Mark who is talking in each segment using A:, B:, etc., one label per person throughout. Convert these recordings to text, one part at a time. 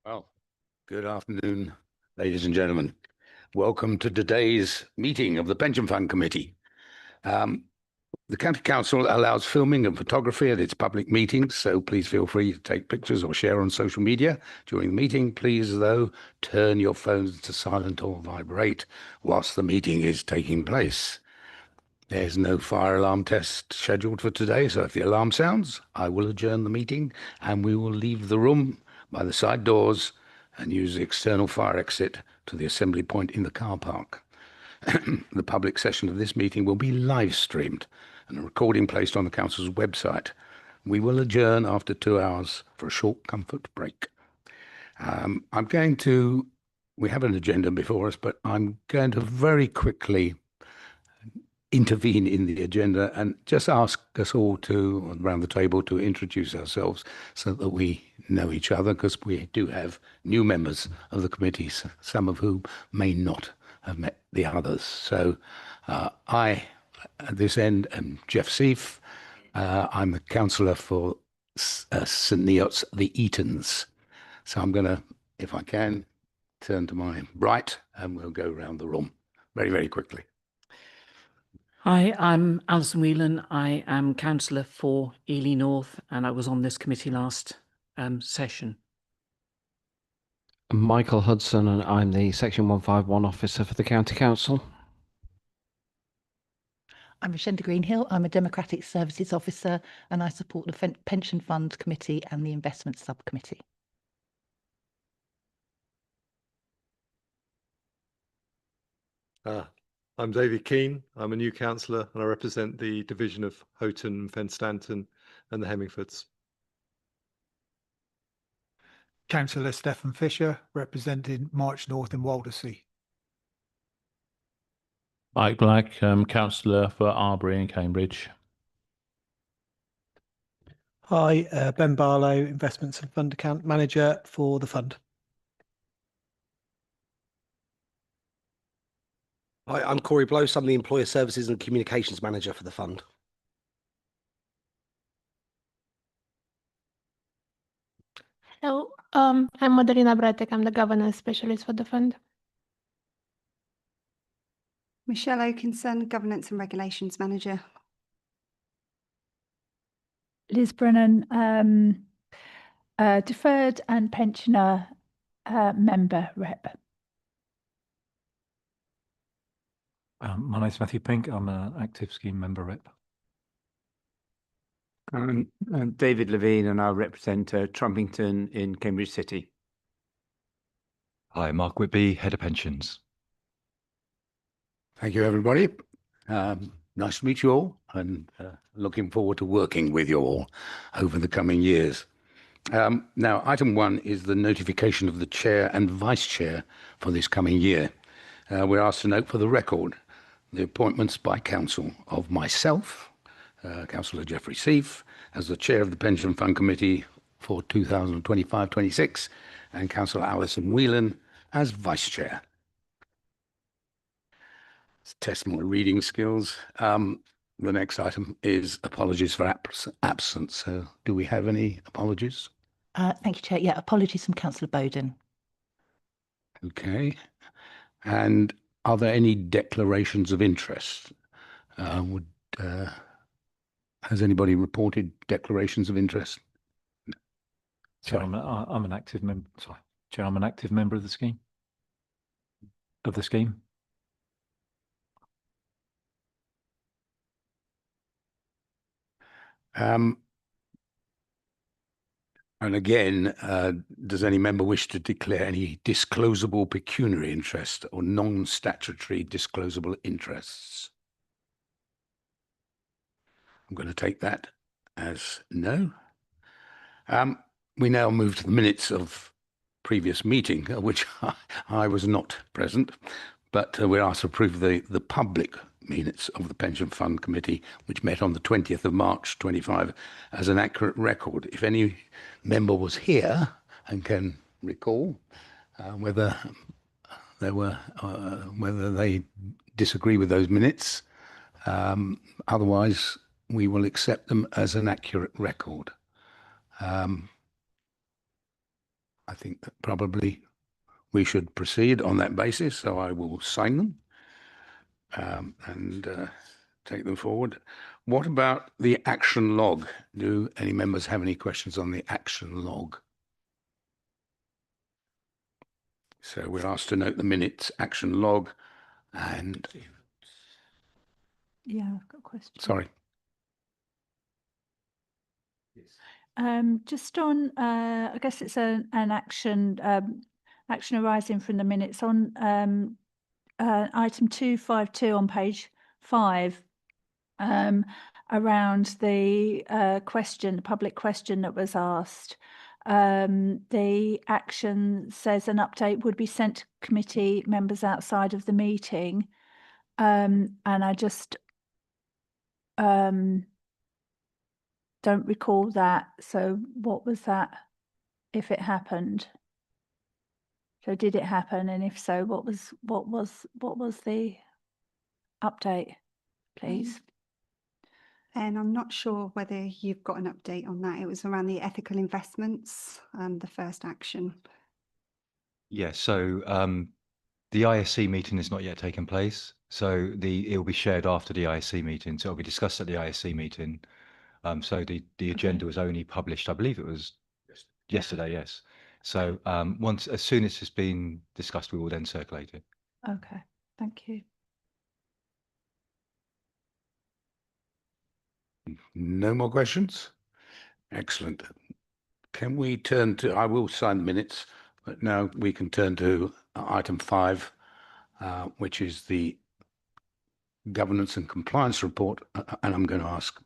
A: Well, good afternoon, ladies and gentlemen. Welcome to today's meeting of the Pension Fund Committee. The County Council allows filming and photography at its public meetings, so please feel free to take pictures or share on social media during the meeting. Please, though, turn your phones to silent or vibrate whilst the meeting is taking place. There's no fire alarm test scheduled for today, so if the alarm sounds, I will adjourn the meeting and we will leave the room by the side doors and use the external fire exit to the assembly point in the car park. The public session of this meeting will be live streamed and a recording placed on the council's website. We will adjourn after 2 hours for a short comfort break. We have an agenda before us, but I'm going to very quickly intervene in the agenda and just ask us all to, around the table, to introduce ourselves so that we know each other, because we do have new members of the committees, some of whom may not have met the others. So I, at this end, am Jeff Seif. I'm a councillor for St Neots, the Eatons. So I'm going to, if I can, turn to my right and we'll go around the room very, very quickly.
B: Hi, I'm Alison Whelan. I am councillor for Ely North and I was on this committee last session.
C: I'm Michael Hudson and I'm the Section 151 officer for the County Council.
D: I'm Rashenda Greenhill. I'm a Democratic Services officer and I support the Pension Fund Committee and the Investment Subcommittee.
E: I'm David Keane. I'm a new councillor and I represent the division of Houghton, Fen Stanton and the Hemmingfords.
F: Councillor Stephen Fisher, representing March North and Waldersea.
G: Mike Black, councillor for Arbury and Cambridge.
H: Hi, Ben Barlow, Investments and Fund Account Manager for the fund.
I: Hi, I'm Corey Blows. I'm the Employer Services and Communications Manager for the fund.
J: Hello, I'm Madalina Bratek. I'm the Governance Specialist for the fund.
K: Michelle Oakinson, Governance and Regulations Manager.
L: Liz Brennan, Deferred and Pensioner Member Rep.
M: My name is Matthew Pink. I'm an Active Scheme Member Rep.
N: I'm David Levine and I represent Trumpington in Cambridge City.
O: Hi, Mark Whitby, Head of Pensions.
A: Thank you, everybody. Nice to meet you all and looking forward to working with you all over the coming years. Now, item 1 is the notification of the chair and vice chair for this coming year. We're asked to note for the record the appointments by council of myself, Councillor Jeffrey Seif, as the chair of the Pension Fund Committee for 2025-26, and Councillor Alison Whelan as vice chair. Let's test my reading skills. The next item is apologies for absence. So do we have any apologies?
D: Thank you, Chair. Yeah, apologies from Councillor Bowden.
A: Okay. And are there any declarations of interest? Has anybody reported declarations of interest?
M: Chair, I'm an active member. Sorry, Chair, I'm an active member of the scheme.
A: And again, does any member wish to declare any disclosable pecuniary interest or non-statutory disclosable interests? I'm going to take that as no. We now move to the minutes of previous meeting, which I was not present, but we're asked to approve the public minutes of the Pension Fund Committee, which met on the 20th of March 25, as an accurate record. If any member was here and can recall whether they disagree with those minutes, otherwise we will accept them as an accurate record. I think that probably we should proceed on that basis, so I will sign them and take them forward. What about the action log? Do any members have any questions on the action log? So we're asked to note the minutes action log and,
L: Yeah, I've got a question.
A: sorry.
L: Just on, I guess it's an action arising from the minutes on item 252 on page 5, around the question, the public question that was asked. The action says an update would be sent to committee members outside of the meeting. And I just don't recall that. So what was that, if it happened? So did it happen? And if so, what was the update, please?
K: And I'm not sure whether you've got an update on that. It was around the ethical investments, the first action.
O: Yeah, so the ISC meeting has not yet taken place. So it will be shared after the ISC meeting. So it'll be discussed at the ISC meeting. So the agenda was only published, I believe it was yesterday, yes. So as soon as it's been discussed, we will then circulate it.
L: Okay, thank you.
A: No more questions? Excellent. Can we turn to, I will sign the minutes, but now we can turn to item 5, which is the governance and compliance report. And I'm going to ask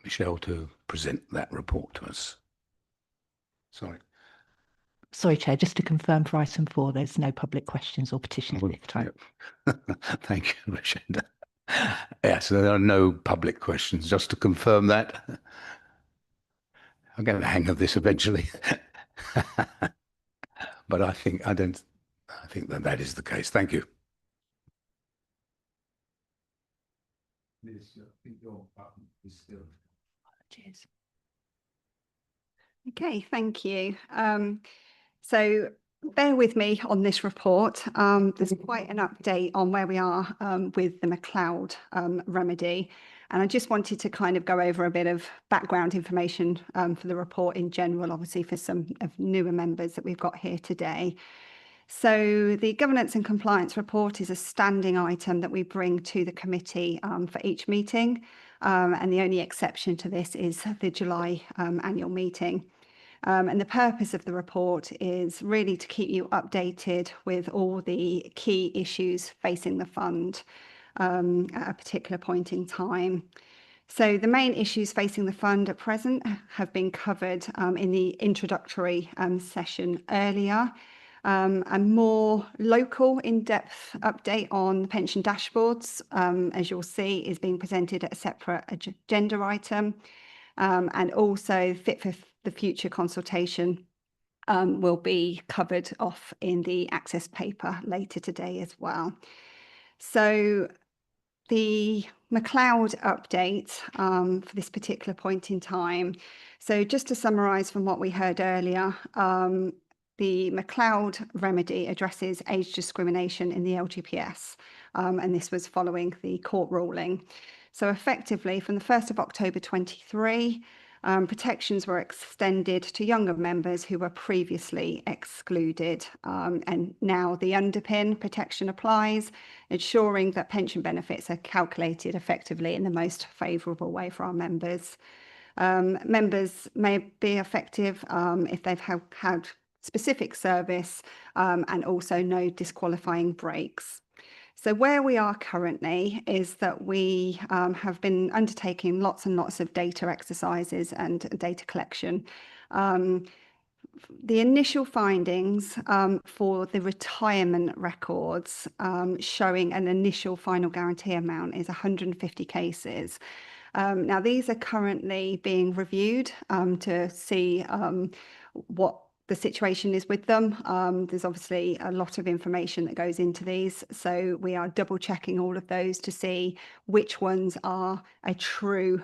A: Michelle to present that report to us. Sorry.
D: Sorry, Chair, just to confirm for item 4, there's no public questions or petitions this time.
A: Thank you, Rashenda. Yes, there are no public questions, just to confirm that. I'll get the hang of this eventually. But I think that is the case. Thank you.
K: Cheers. Okay, thank you. So bear with me on this report. There's quite an update on where we are with the McLeod remedy. And I just wanted to kind of go over a bit of background information for the report in general, obviously for some of newer members that we've got here today. So the governance and compliance report is a standing item that we bring to the committee for each meeting. And the only exception to this is the July annual meeting. And the purpose of the report is really to keep you updated with all the key issues facing the fund at a particular point in time. So the main issues facing the fund at present have been covered in the introductory session earlier. A more local, in-depth update on the pension dashboards, as you'll see, is being presented at a separate agenda item. And also Fit for the Future consultation will be covered off in the access paper later today as well. So the McLeod update for this particular point in time. So just to summarise from what we heard earlier, the McLeod remedy addresses age discrimination in the LGPS, and this was following the court ruling. So effectively, from the 1st of October 23, protections were extended to younger members who were previously excluded. And now the underpin protection applies, ensuring that pension benefits are calculated effectively in the most favourable way for our members. Members may be effective if they've had specific service and also no disqualifying breaks. So where we are currently is that we have been undertaking lots and lots of data exercises and data collection. The initial findings for the retirement records showing an initial final guarantee amount is 150 cases. Now, these are currently being reviewed to see what the situation is with them. There's obviously a lot of information that goes into these, so we are double checking all of those to see which ones are a true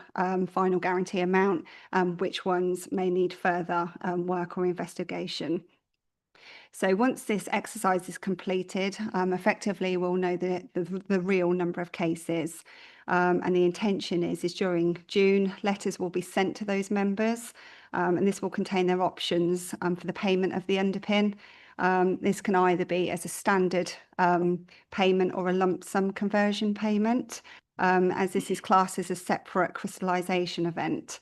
K: final guarantee amount and which ones may need further work or investigation. So once this exercise is completed, effectively we'll know the real number of cases. And the intention is during June, letters will be sent to those members, and this will contain their options for the payment of the underpin. This can either be as a standard payment or a lump sum conversion payment, as this is classed as a separate crystallisation event.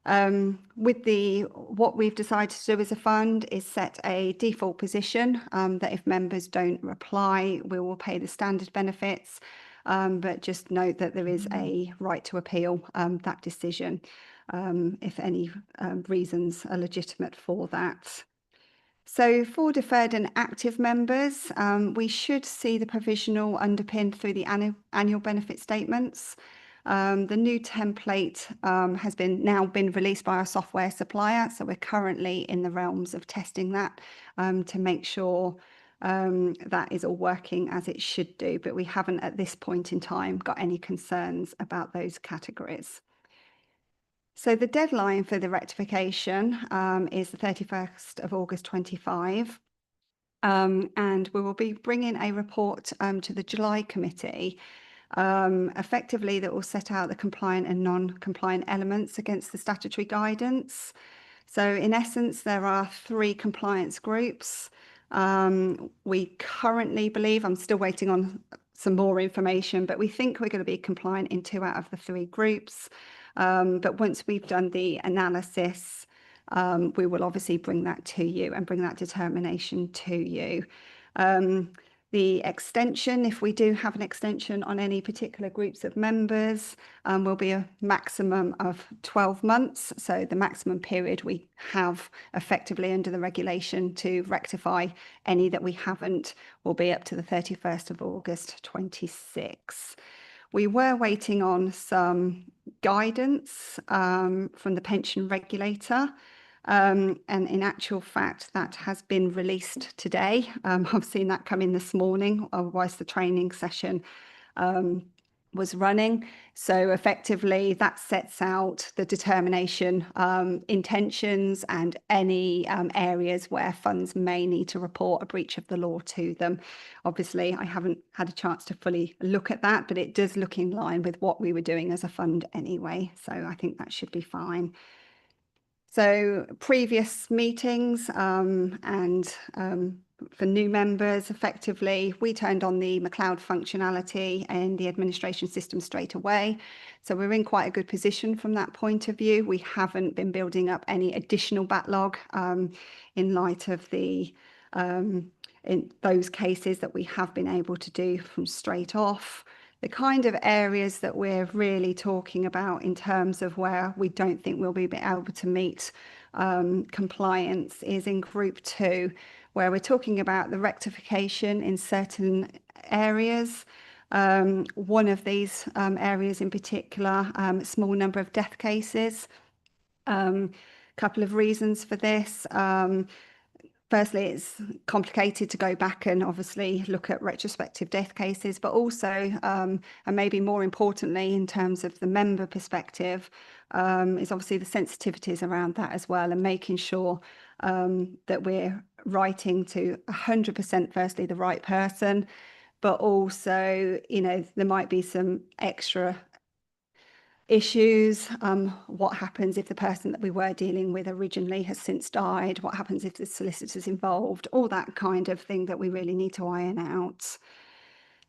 K: What we've decided to do as a fund is set a default position that if members don't reply, we will pay the standard benefits. But just note that there is a right to appeal that decision if any reasons are legitimate for that. So for deferred and active members, we should see the provisional underpinned through the annual benefit statements. The new template has now been released by our software supplier, so we're currently in the realms of testing that to make sure that is all working as it should do, but we haven't at this point in time got any concerns about those categories. So the deadline for the rectification is the 31st of August 25. And we will be bringing a report to the July committee, effectively that will set out the compliant and non-compliant elements against the statutory guidance. So in essence, there are 3 compliance groups. We currently believe, I'm still waiting on some more information, but we think we're going to be compliant in 2 out of the 3 groups. But once we've done the analysis, we will obviously bring that to you and bring that determination to you. The extension, if we do have an extension on any particular groups of members, will be a maximum of 12 months. So the maximum period we have effectively under the regulation to rectify any that we haven't will be up to the 31st of August 26. We were waiting on some guidance from the pension regulator. And in actual fact, that has been released today. I've seen that come in this morning, otherwise the training session was running. So effectively, that sets out the determination, intentions, and any areas where funds may need to report a breach of the law to them. Obviously, I haven't had a chance to fully look at that, but it does look in line with what we were doing as a fund anyway. So I think that should be fine. So previous meetings and for new members, effectively, we turned on the McLeod functionality and the administration system straight away. So we're in quite a good position from that point of view. We haven't been building up any additional backlog in light of the in those cases that we have been able to do from straight off. The kind of areas that we're really talking about in terms of where we don't think we'll be able to meet compliance is in group 2, where we're talking about the rectification in certain areas. One of these areas in particular, a small number of death cases. Couple of reasons for this. Firstly, it's complicated to go back and obviously look at retrospective death cases, but also, and maybe more importantly, in terms of the member perspective, is obviously the sensitivities around that as well, and making sure that we're writing to 100% firstly the right person, but also, you know, there might be some extra issues. What happens if the person that we were dealing with originally has since died? What happens if the solicitor's involved? All that kind of thing that we really need to iron out.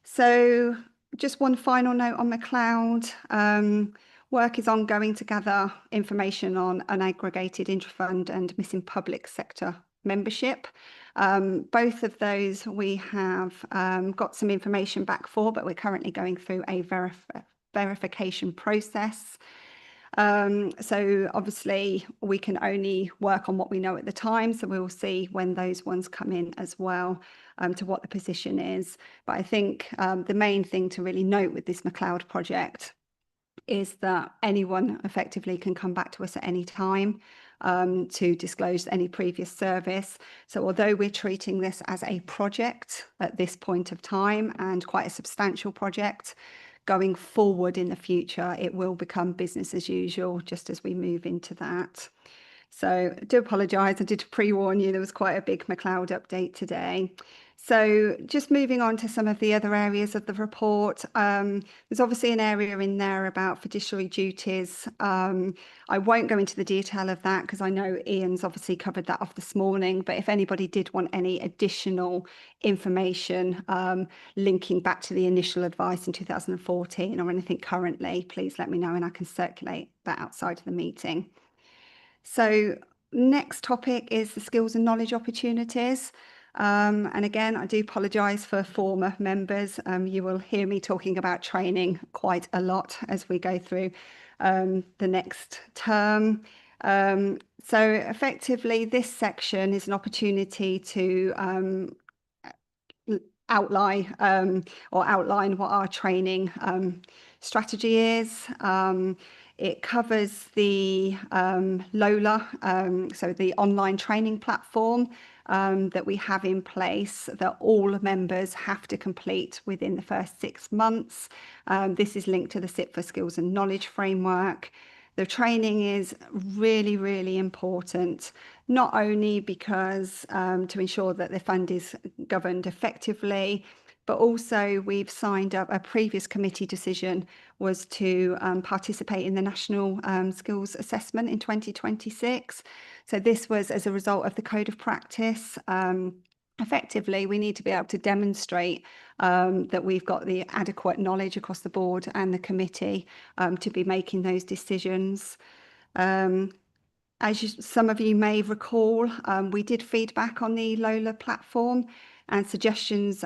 K: So just one final note on McLeod. Work is ongoing to gather information on unaggregated intrafund and missing public sector membership. Both of those we have got some information back for, but we're currently going through a verification process. So obviously we can only work on what we know at the time, so we will see when those ones come in as well to what the position is. But I think the main thing to really note with this McLeod project is that anyone effectively can come back to us at any time to disclose any previous service. So although we're treating this as a project at this point of time and quite a substantial project, going forward in the future, it will become business as usual just as we move into that. So I do apologise. I did pre-warn you there was quite a big McLeod update today. So just moving on to some of the other areas of the report, there's obviously an area in there about fiduciary duties. I won't go into the detail of that because I know Ian's obviously covered that off this morning, but if anybody did want any additional information linking back to the initial advice in 2014 or anything currently, please let me know and I can circulate that outside of the meeting. So next topic is the skills and knowledge opportunities. And again, I do apologise for former members. You will hear me talking about training quite a lot as we go through the next term. So effectively, this section is an opportunity to outline what our training strategy is. It covers the LOLA, so the online training platform that we have in place that all members have to complete within the first 6 months. This is linked to the SIP for Skills and Knowledge framework. The training is really, really important, not only because to ensure that the fund is governed effectively, but also we've signed up, a previous committee decision was to participate in the National Skills Assessment in 2026. So this was as a result of the Code of Practice. Effectively, we need to be able to demonstrate that we've got the adequate knowledge across the board and the committee to be making those decisions. As some of you may recall, we did feedback on the LOLA platform and suggestions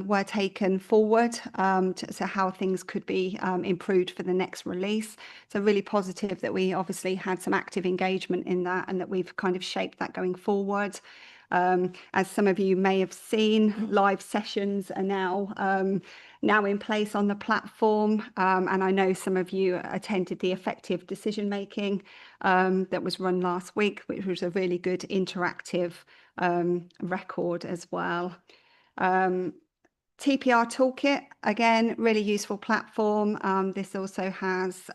K: were taken forward to how things could be improved for the next release. So really positive that we obviously had some active engagement in that and that we've kind of shaped that going forward. As some of you may have seen, live sessions are now in place on the platform. And I know some of you attended the effective decision making that was run last week, which was a really good interactive record as well. TPR Toolkit, again, really useful platform. This also has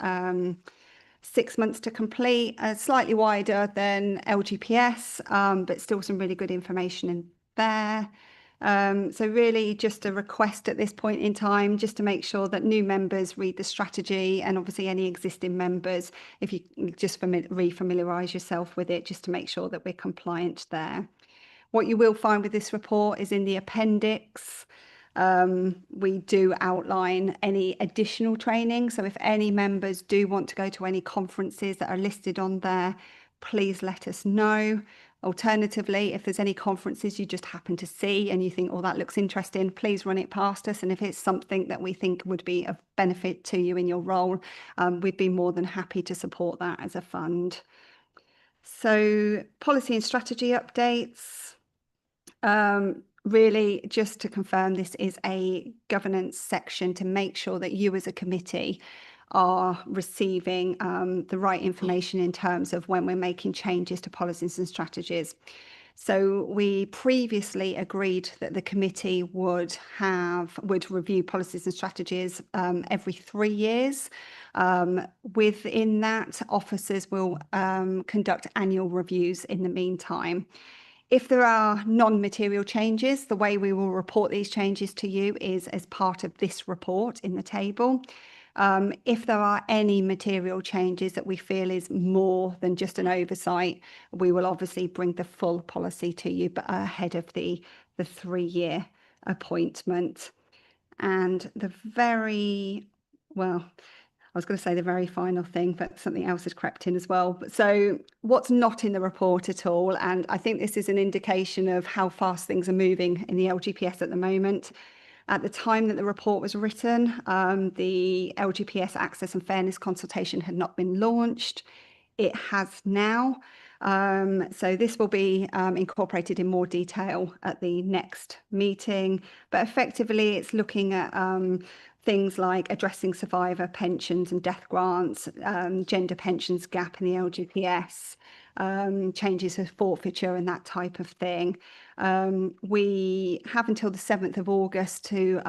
K: 6 months to complete, slightly wider than LGPS, but still some really good information in there. So really just a request at this point in time, just to make sure that new members read the strategy and obviously any existing members, if you just re-familiarise yourself with it, just to make sure that we're compliant there. What you will find with this report is in the appendix, we do outline any additional training. So if any members do want to go to any conferences that are listed on there, please let us know. Alternatively, if there's any conferences you just happen to see and you think, oh, that looks interesting, please run it past us. And if it's something that we think would be of benefit to you in your role, we'd be more than happy to support that as a fund. So policy and strategy updates. Really, just to confirm, this is a governance section to make sure that you as a committee are receiving the right information in terms of when we're making changes to policies and strategies. So we previously agreed that the committee would review policies and strategies every 3 years. Within that, officers will conduct annual reviews in the meantime. If there are non-material changes, the way we will report these changes to you is as part of this report in the table. If there are any material changes that we feel is more than just an oversight, we will obviously bring the full policy to you, but ahead of the 3-year appointment. And the very final thing, but something else has crept in as well. So what's not in the report at all, and I think this is an indication of how fast things are moving in the LGPS at the moment. At the time that the report was written, the LGPS Access and Fairness consultation had not been launched. It has now. So this will be incorporated in more detail at the next meeting. But effectively, it's looking at things like addressing survivor pensions and death grants, gender pensions gap in the LGPS, changes to forfeiture and that type of thing. We have until the 7th of August to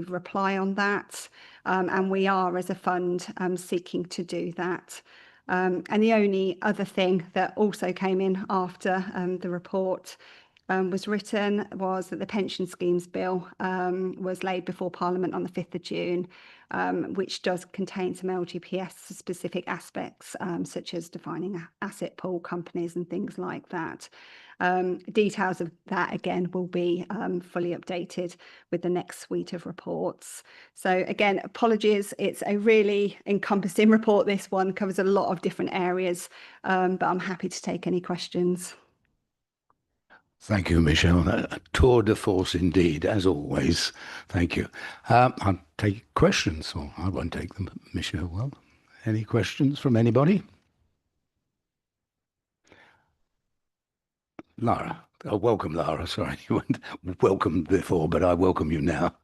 K: reply on that, and we are as a fund seeking to do that. And the only other thing that also came in after the report was written was that the pension schemes bill was laid before Parliament on the 5th of June, which does contain some LGPS specific aspects, such as defining asset pool companies and things like that. Details of that again will be fully updated with the next suite of reports. So again, apologies, it's a really encompassing report. This one covers a lot of different areas, but I'm happy to take any questions.
A: Thank you, Michelle. A tour de force indeed, as always. Thank you. I'll take questions, or I won't take them. Michelle, well, any questions from anybody? Lara. Oh, welcome, Lara. Sorry, you weren't welcomed before, but I welcome you now.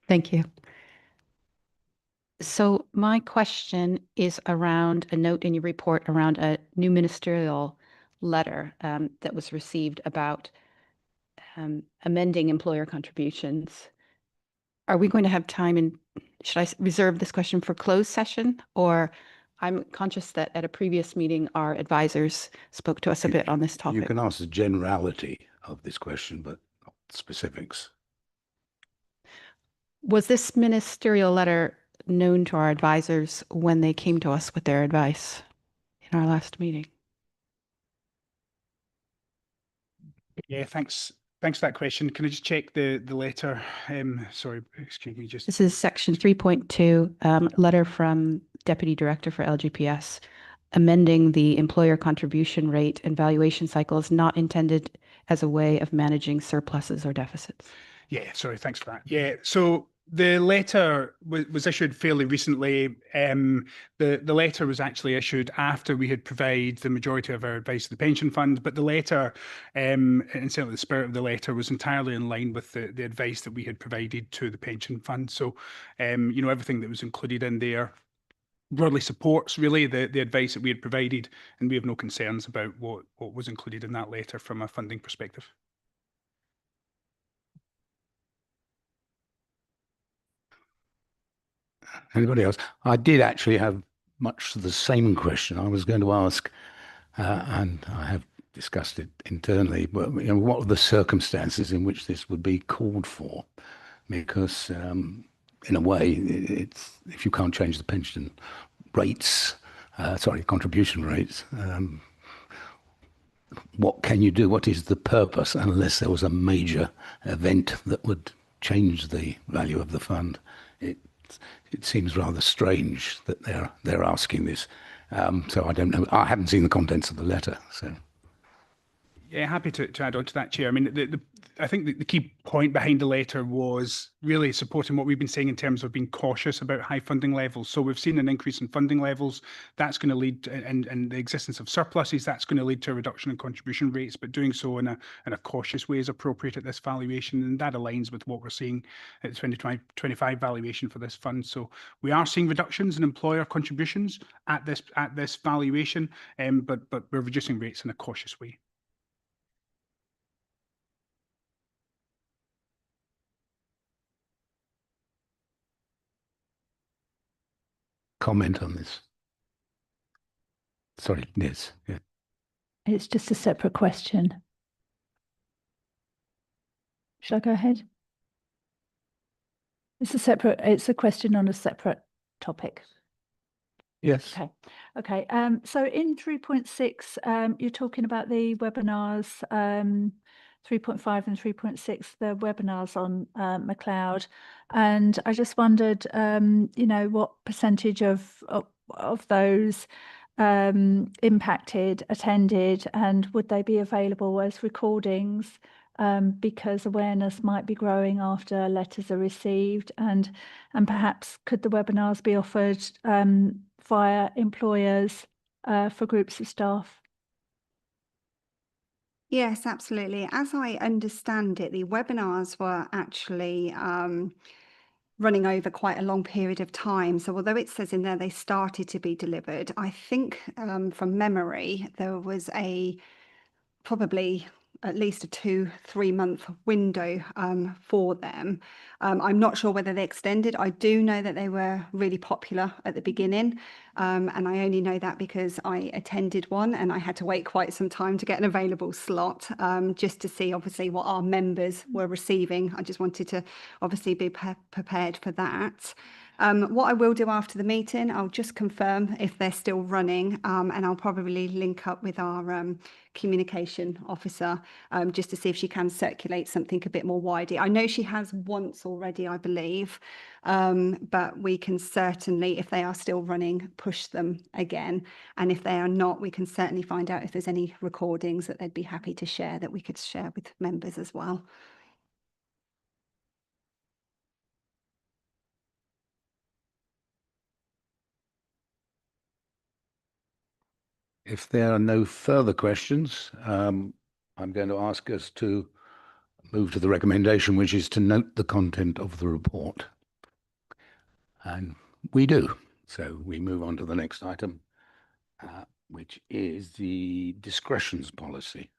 P: Thank you. So my question is around a note in your report around a new ministerial letter that was received about amending employer contributions. Are we going to have time, and should I reserve this question for closed session? Or I'm conscious that at a previous meeting, our advisors spoke to us a bit on this topic.
A: You can ask the generality of this question, but not specifics.
P: Was this ministerial letter known to our advisors when they came to us with their advice in our last meeting?
Q: Yeah, thanks. Thanks for that question. Can I just check the letter? Sorry, excuse me. Just
P: This is section 3.2, letter from Deputy Director for LGPS, amending the employer contribution rate and valuation cycles not intended as a way of managing surpluses or deficits.
Q: yeah, sorry. Thanks for that. Yeah, so the letter was issued fairly recently. The letter was actually issued after we had provided the majority of our advice to the pension fund, but the letter, and certainly the spirit of the letter, was entirely in line with the advice that we had provided to the pension fund. So, you know, everything that was included in there broadly supports really the advice that we had provided, and we have no concerns about what was included in that letter from a funding perspective.
A: Anybody else? I did actually have much the same question I was going to ask, and I have discussed it internally, but you know, what are the circumstances in which this would be called for? Because in a way, it's if you can't change the pension rates, contribution rates, what can you do? What is the purpose unless there was a major event that would change the value of the fund? It seems rather strange that they're asking this. So I don't know. I haven't seen the contents of the letter. So
Q: yeah, happy to add on to that, Chair. I mean, I think the key point behind the letter was really supporting what we've been saying in terms of being cautious about high funding levels. So we've seen an increase in funding levels. That's going to lead, and the existence of surpluses, that's going to lead to a reduction in contribution rates, but doing so in a cautious way is appropriate at this valuation, and that aligns with what we're seeing at the 2025 valuation for this fund. So we are seeing reductions in employer contributions at this valuation, but we're reducing rates in a cautious way.
A: comment on this. Sorry, Liz. Yeah.
L: It's just a separate question. Should I go ahead? It's a question on a separate topic.
A: Yes.
L: Okay. Okay. So in 3.6, you're talking about the webinars, 3.5 and 3.6, the webinars on McLeod. And I just wondered, you know, what percentage of those impacted, attended, and would they be available as recordings? Because awareness might be growing after letters are received, and perhaps could the webinars be offered via employers for groups of staff?
K: Yes, absolutely. As I understand it, the webinars were actually running over quite a long period of time. So although it says in there they started to be delivered, I think from memory, there was probably at least a 2-3 month window for them. I'm not sure whether they extended. I do know that they were really popular at the beginning, and I only know that because I attended one and I had to wait quite some time to get an available slot, just to see obviously what our members were receiving. I just wanted to obviously be prepared for that. What I will do after the meeting, I'll just confirm if they're still running, and I'll probably link up with our communication officer just to see if she can circulate something a bit more widely. I know she has once already, I believe, but we can certainly, if they are still running, push them again. And if they are not, we can certainly find out if there's any recordings that they'd be happy to share that we could share with members as well.
A: If there are no further questions, I'm going to ask us to move to the recommendation, which is to note the content of the report. And we do. So we move on to the next item, which is the discretions policy.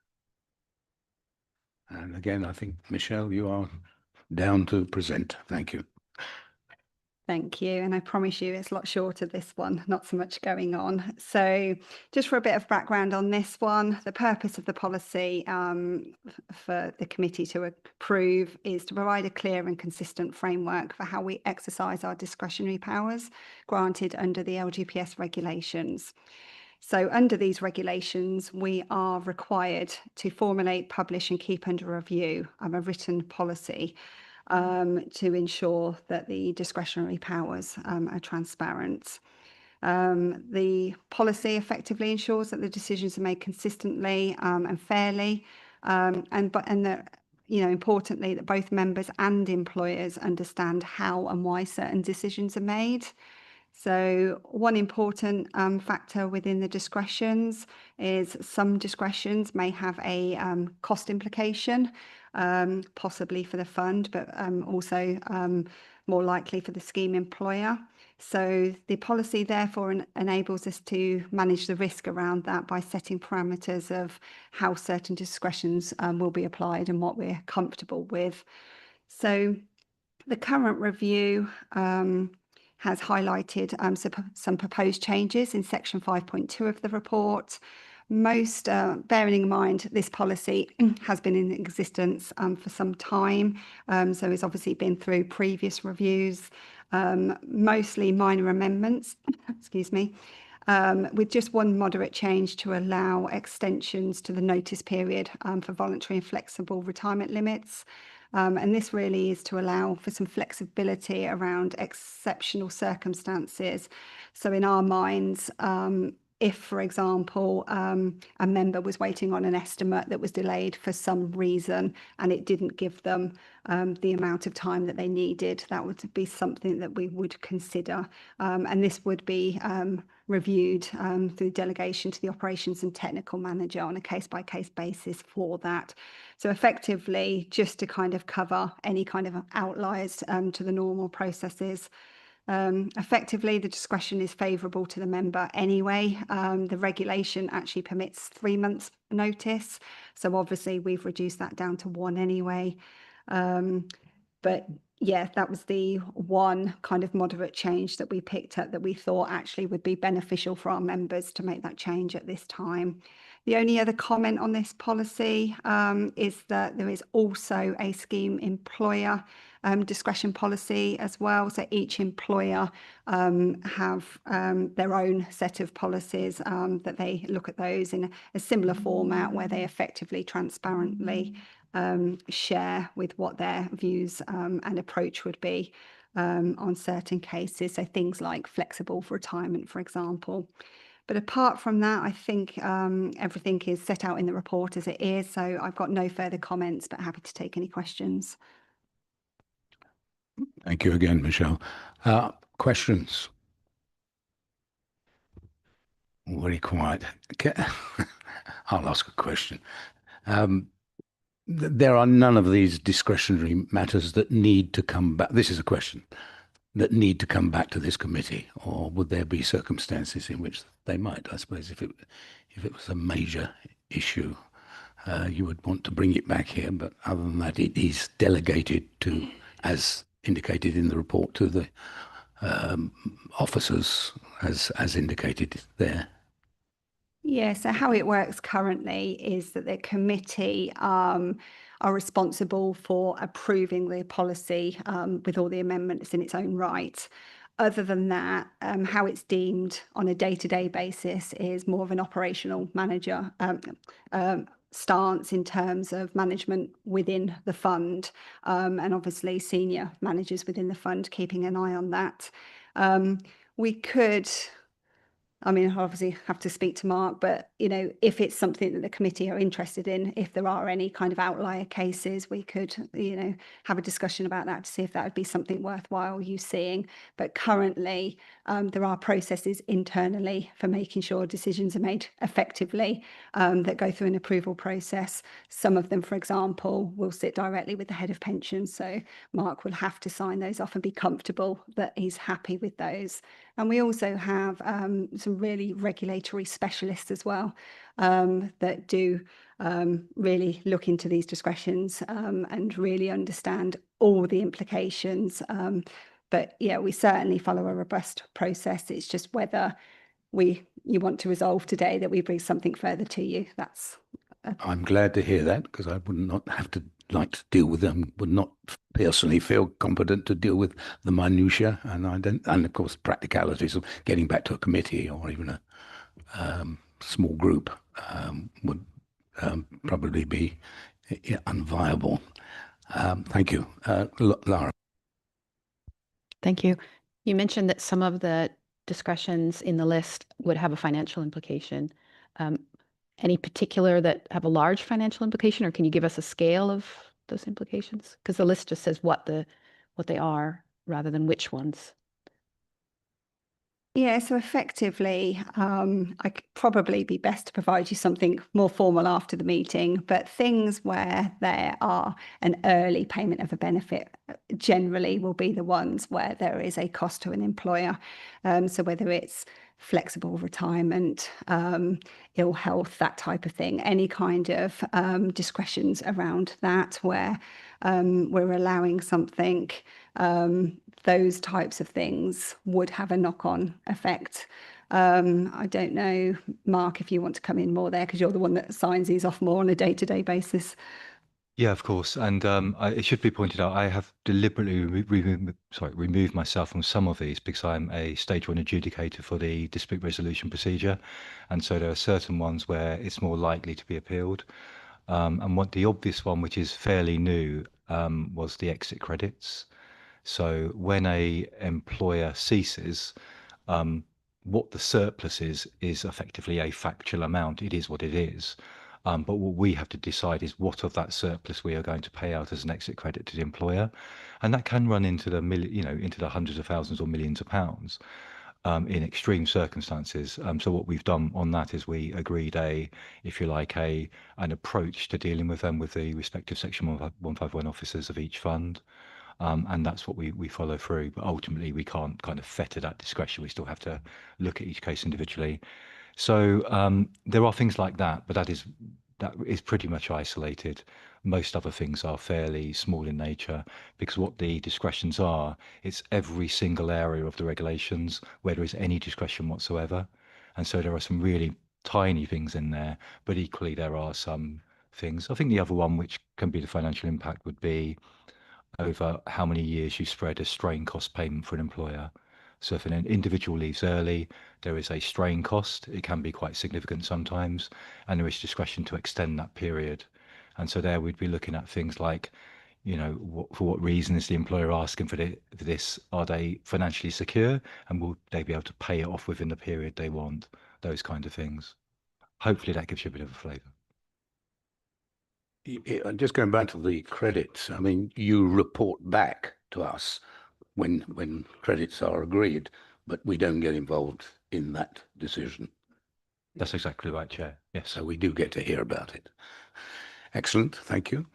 A: And again, I think, Michelle, you are down to present. Thank you.
K: Thank you. And I promise you it's a lot shorter, this one, not so much going on. So just for a bit of background on this one, the purpose of the policy for the committee to approve is to provide a clear and consistent framework for how we exercise our discretionary powers granted under the LGPS regulations. So under these regulations, we are required to formulate, publish and keep under review a written policy to ensure that the discretionary powers are transparent. The policy effectively ensures that the decisions are made consistently and fairly, and that, importantly, that both members and employers understand how and why certain decisions are made. So one important factor within the discretions is some discretions may have a cost implication, possibly for the fund, but also more likely for the scheme employer. So the policy therefore enables us to manage the risk around that by setting parameters of how certain discretions will be applied and what we're comfortable with. So the current review has highlighted some proposed changes in section 5.2 of the report. Most, bearing in mind this policy has been in existence for some time, so it's obviously been through previous reviews, mostly minor amendments, excuse me, with just one moderate change to allow extensions to the notice period for voluntary and flexible retirement limits. And this really is to allow for some flexibility around exceptional circumstances. So in our minds, if, for example, a member was waiting on an estimate that was delayed for some reason and it didn't give them the amount of time that they needed, that would be something that we would consider. And this would be reviewed through delegation to the operations and technical manager on a case-by-case basis for that. So effectively, just to kind of cover any kind of outliers to the normal processes. Effectively, the discretion is favourable to the member anyway. The regulation actually permits 3 months notice. So obviously we've reduced that down to 1 anyway. But yeah, that was the one kind of moderate change that we picked up that we thought actually would be beneficial for our members to make that change at this time. The only other comment on this policy is that there is also a scheme employer discretion policy as well. So each employer have their own set of policies that they look at those in a similar format where they effectively transparently share with what their views and approach would be on certain cases. So things like flexible for retirement, for example. But apart from that, I think everything is set out in the report as it is. So I've got no further comments, but happy to take any questions.
A: Thank you again, Michelle. Questions? Very quiet. Okay. I'll ask a question. There are none of these discretionary matters that need to come back. This is a question that need to come back to this committee, or would there be circumstances in which they might? I suppose if it was a major issue, you would want to bring it back here. But other than that, it is delegated to, as indicated in the report, to the officers, as indicated there.
K: Yeah, so how it works currently is that the committee are responsible for approving the policy with all the amendments in its own right. Other than that, how it's deemed on a day-to-day basis is more of an operational manager stance in terms of management within the fund, and obviously senior managers within the fund keeping an eye on that. We could, I mean, I obviously have to speak to Mark, but, you know, if it's something that the committee are interested in, if there are any kind of outlier cases, we could, you know, have a discussion about that to see if that would be something worthwhile you seeing. But currently, there are processes internally for making sure decisions are made effectively that go through an approval process. Some of them, for example, will sit directly with the head of pensions. So Mark will have to sign those off and be comfortable that he's happy with those. And we also have some really regulatory specialists as well that do really look into these discretions and really understand all the implications. But yeah, we certainly follow a robust process. It's just whether you want to resolve today that we bring something further to you. That's.
A: I'm glad to hear that, because I would not have to like to deal with them, would not personally feel competent to deal with the minutiae, and I don't, and of course practicalities of getting back to a committee or even a small group would probably be unviable. Thank you. Lara.
P: Thank you. You mentioned that some of the discretions in the list would have a financial implication. Any particular that have a large financial implication, or can you give us a scale of those implications? Because the list just says what they are rather than which ones.
K: Yeah, so effectively, I could probably be best to provide you something more formal after the meeting, but things where there are an early payment of a benefit generally will be the ones where there is a cost to an employer. So whether it's flexible retirement, ill health, that type of thing, any kind of discretions around that where we're allowing something, those types of things would have a knock-on effect. I don't know, Mark, if you want to come in more there, because you're the one that signs these off more on a day-to-day basis.
O: Yeah, of course. And it should be pointed out, I have deliberately removed myself from some of these because I'm a stage 1 adjudicator for the dispute resolution procedure. And so there are certain ones where it's more likely to be appealed. And what the obvious one, which is fairly new, was the exit credits. So when a employer ceases, what the surplus is effectively a factual amount. It is what it is. But what we have to decide is what of that surplus we are going to pay out as an exit credit to the employer, and that can run into the into the hundreds of thousands or millions of pounds in extreme circumstances. So what we've done on that is we agreed if you like, an approach to dealing with them with the respective Section 151 officers of each fund. And that's what we follow through. But ultimately, we can't kind of fetter that discretion. We still have to look at each case individually. So there are things like that, but that is pretty much isolated. Most other things are fairly small in nature, because what the discretions are, it's every single area of the regulations where there is any discretion whatsoever. And so there are some really tiny things in there, but equally there are some things. I think the other one, which can be the financial impact, would be over how many years you spread a strain cost payment for an employer. So if an individual leaves early, there is a strain cost. It can be quite significant sometimes, and there is discretion to extend that period. And so there we'd be looking at things like, for what reason is the employer asking for this? Are they financially secure, and will they be able to pay it off within the period they want? Those kind of things. Hopefully that gives you a bit of a flavour.
A: Just going back to the credits, I mean, you report back to us when credits are agreed, but we don't get involved in that decision.
O: That's exactly right, Chair. Yes.
A: So we do get to hear about it. Excellent. Thank you.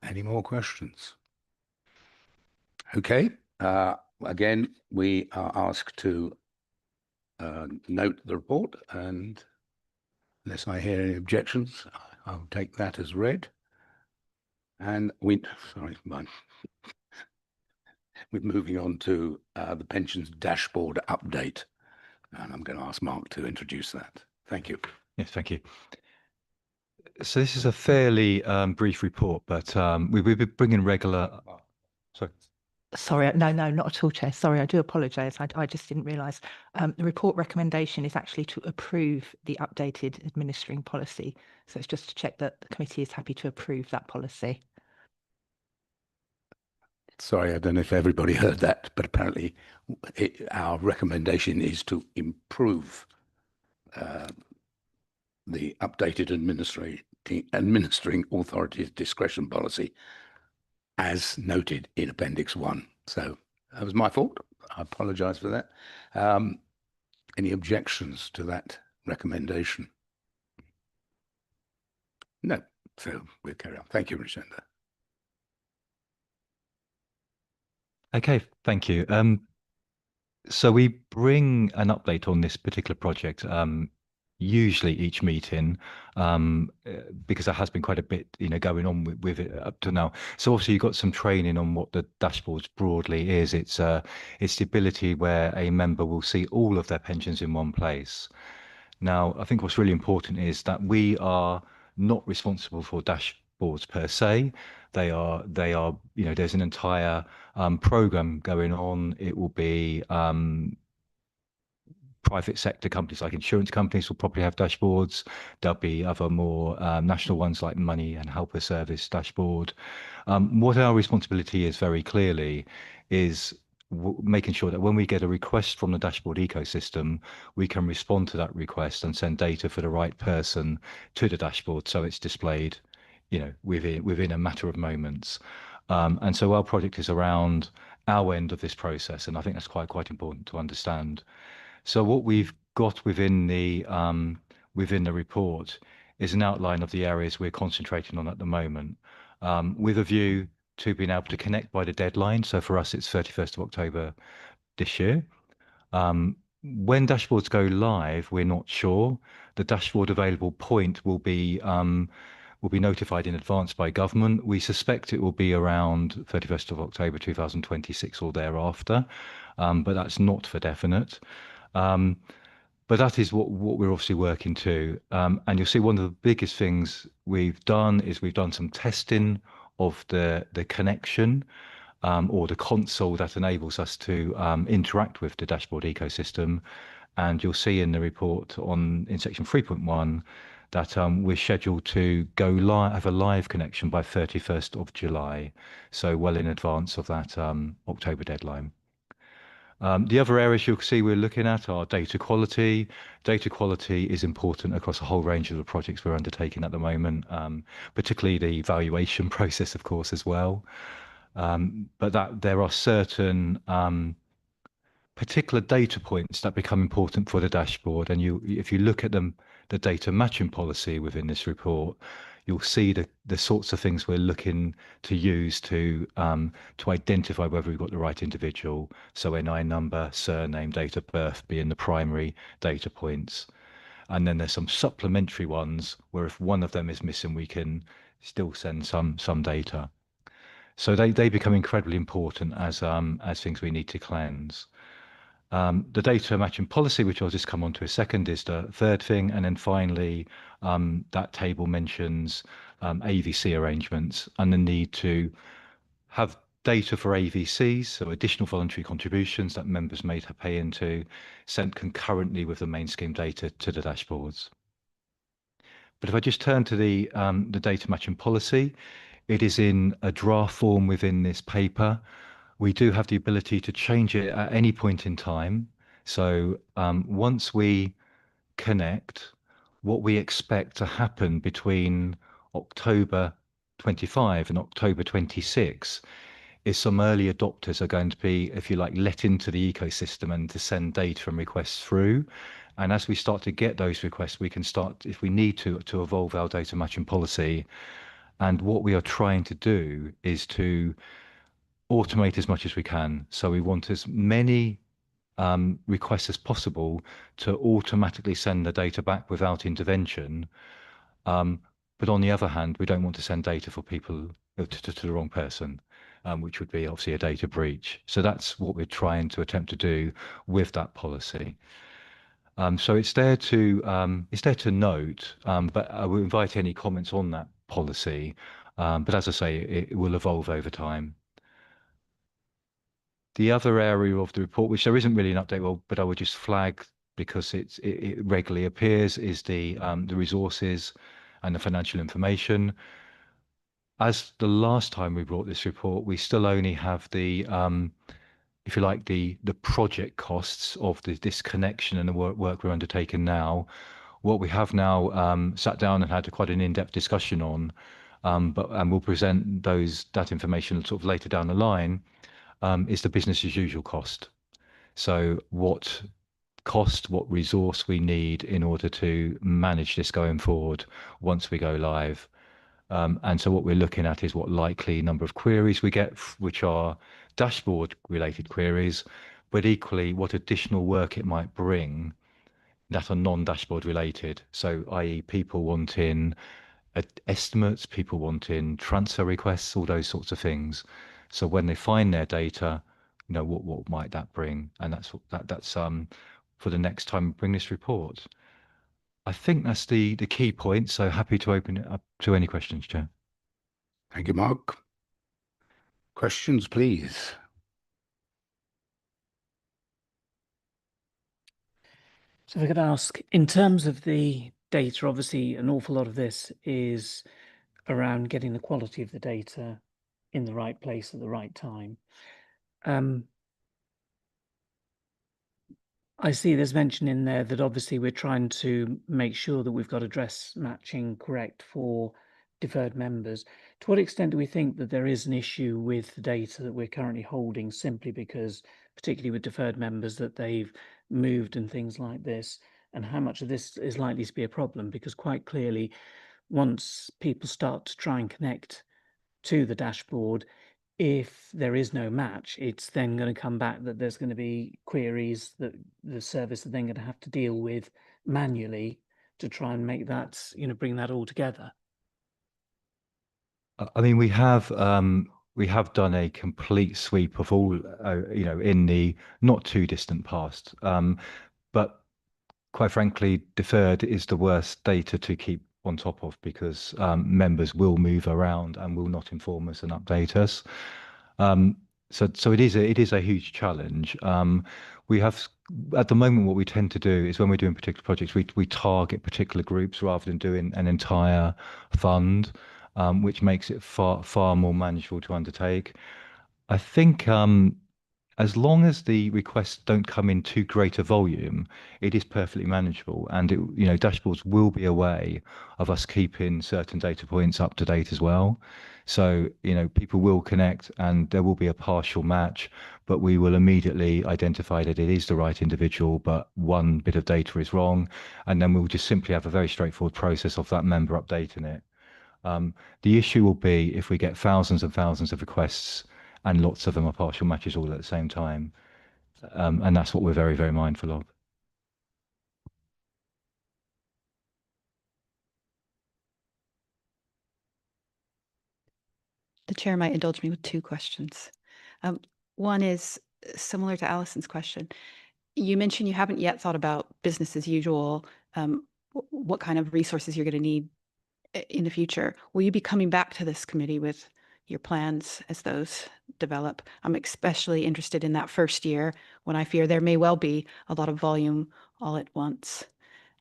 A: Any more questions? Okay. Again, we are asked to note the report, and unless I hear any objections, I'll take that as read. And we're moving on to the pensions dashboard update. And I'm going to ask Mark to introduce that. Thank you.
O: Yes, thank you. So this is a fairly brief report, but we'll be bringing regular. Sorry.
D: Sorry, no, not at all, Chair. Sorry, I do apologise. I just didn't realise. The report recommendation is actually to approve the updated administering policy. So it's just to check that the committee is happy to approve that policy.
A: Sorry, I don't know if everybody heard that, but apparently our recommendation is to improve the updated administering authority's discretion policy as noted in Appendix 1. So that was my fault. I apologise for that. Any objections to that recommendation? No. So we'll carry on. Thank you, Richenda.
O: Okay, thank you. So we bring an update on this particular project, usually each meeting, because there has been quite a bit, going on with it up to now. So obviously you've got some training on what the dashboards broadly is. It's the ability where a member will see all of their pensions in one place. Now, I think what's really important is that we are not responsible for dashboards per se. They are, there's an entire program going on. It will be private sector companies like insurance companies will probably have dashboards. There'll be other more national ones like Money and Helper Service dashboard. What our responsibility is very clearly is making sure that when we get a request from the dashboard ecosystem, we can respond to that request and send data for the right person to the dashboard so it's displayed within a matter of moments. And so our project is around our end of this process, and I think that's quite important to understand. So what we've got within the report is an outline of the areas we're concentrating on at the moment, with a view to being able to connect by the deadline. So for us, it's 31st of October this year. When dashboards go live, we're not sure. The dashboard available point will be notified in advance by government. We suspect it will be around 31st of October 2026 or thereafter, but that's not for definite. But that is what we're obviously working to. And you'll see one of the biggest things we've done is we've done some testing of the connection or the console that enables us to interact with the dashboard ecosystem. And you'll see in the report in section 3.1 that we're scheduled to go live, have a live connection by 31st of July. So well in advance of that October deadline. The other areas you'll see we're looking at are data quality. Data quality is important across a whole range of the projects we're undertaking at the moment, particularly the valuation process, of course, as well. But that there are certain particular data points that become important for the dashboard. And if you look at the data matching policy within this report, you'll see the sorts of things we're looking to use to identify whether we've got the right individual. So NI number, surname, date of birth being the primary data points. And then there's some supplementary ones where if one of them is missing, we can still send some data. So they become incredibly important as things we need to cleanse. The data matching policy, which I'll just come on to a second, is the third thing. And then finally, that table mentions AVC arrangements and the need to have data for AVCs, so additional voluntary contributions that members may pay into, sent concurrently with the main scheme data to the dashboards. But if I just turn to the data matching policy, it is in a draft form within this paper. We do have the ability to change it at any point in time. So once we connect, what we expect to happen between October 25 and October 26 is some early adopters are going to be, if you like, let into the ecosystem and to send data and requests through. And as we start to get those requests, we can start, if we need to evolve our data matching policy. And what we are trying to do is to automate as much as we can. So we want as many requests as possible to automatically send the data back without intervention. But on the other hand, we don't want to send data for people to the wrong person, which would be obviously a data breach. So that's what we're trying to attempt to do with that policy. So it's there to note, but I will invite any comments on that policy. But as I say, it will evolve over time. The other area of the report, which there isn't really an update, but I would just flag because it regularly appears, is the resources and the financial information. As the last time we brought this report, we still only have the if you like, the project costs of this connection and the work we're undertaking now. What we have now sat down and had quite an in-depth discussion on, and we'll present that information sort of later down the line, is the business as usual cost. So what resource we need in order to manage this going forward once we go live. And so what we're looking at is what likely number of queries we get, which are dashboard related queries, but equally what additional work it might bring that are non-dashboard related. So i.e. people wanting estimates, people wanting transfer requests, all those sorts of things. So when they find their data, you know, what might that bring? And that's for the next time we bring this report. I think that's the key point. So happy to open it up to any questions, Chair.
A: Thank you, Mark. Questions, please.
B: So if I could ask, in terms of the data, obviously an awful lot of this is around getting the quality of the data in the right place at the right time. I see there's mention in there that obviously we're trying to make sure that we've got address matching correct for deferred members. To what extent do we think that there is an issue with the data that we're currently holding simply because, particularly with deferred members, that they've moved and things like this, and how much of this is likely to be a problem? Because quite clearly, once people start to try and connect to the dashboard, if there is no match, it's then going to come back that there's going to be queries that the service are then going to have to deal with manually to try and make that, you know, bring that all together.
O: I mean, we have done a complete sweep of all, you know, in the not too distant past. But quite frankly, deferred is the worst data to keep on top of because members will move around and will not inform us and update us. So it is a huge challenge. We have at the moment what we tend to do is when we're doing particular projects, we target particular groups rather than doing an entire fund, which makes it far more manageable to undertake. I think as long as the requests don't come in too great a volume, it is perfectly manageable. And you know, dashboards will be a way of us keeping certain data points up to date as well. So, you know, people will connect and there will be a partial match, but we will immediately identify that it is the right individual, but one bit of data is wrong. And then we'll just simply have a very straightforward process of that member updating it. The issue will be if we get thousands and thousands of requests and lots of them are partial matches all at the same time. And that's what we're very, very mindful of.
P: The chair might indulge me with two questions. One is similar to Alison's question. You mentioned you haven't yet thought about business as usual, what kind of resources you're going to need in the future. Will you be coming back to this committee with your plans as those develop? I'm especially interested in that first year when I fear there may well be a lot of volume all at once.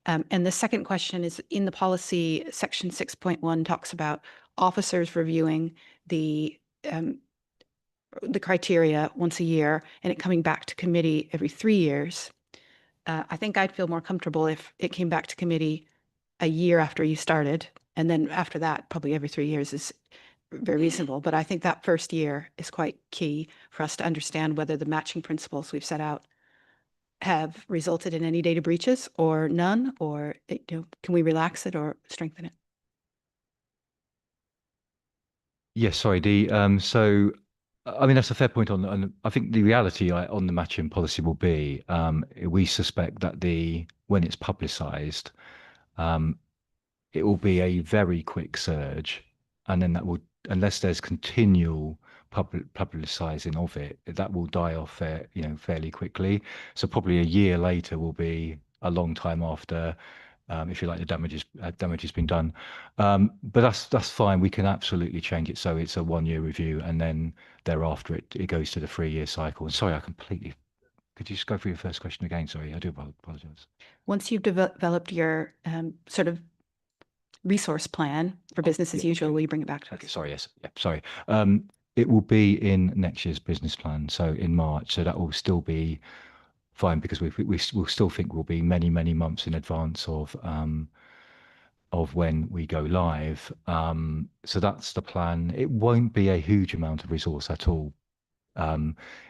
P: And the second question is in the policy, section 6.1 talks about officers reviewing the criteria once a year and it coming back to committee every 3 years. I think I'd feel more comfortable if it came back to committee a year after you started. And then after that, probably every 3 years is very reasonable. But I think that first year is quite key for us to understand whether the matching principles we've set out have resulted in any data breaches or none, or you know, can we relax it or strengthen it?
O: Yes, sorry, so I mean, that's a fair point on I think the reality on the matching policy will be, we suspect that when it's publicised, it will be a very quick surge, and then that will, unless there's continual publicising of it, that will die off fairly quickly. So probably a year later will be a long time after, if you like, the damage has been done. But that's fine. We can absolutely change it so it's a 1-year review, and then thereafter it goes to the 3-year cycle. And sorry, could you just go through your first question again? Sorry, I do apologise.
P: Once you've developed your sort of resource plan for business as usual, will you bring it back to us?
O: Sorry, yes. Yeah, sorry. It will be in next year's business plan, so in March. So that will still be fine, because we still think we'll be many, many months in advance of when we go live. So that's the plan. It won't be a huge amount of resource at all,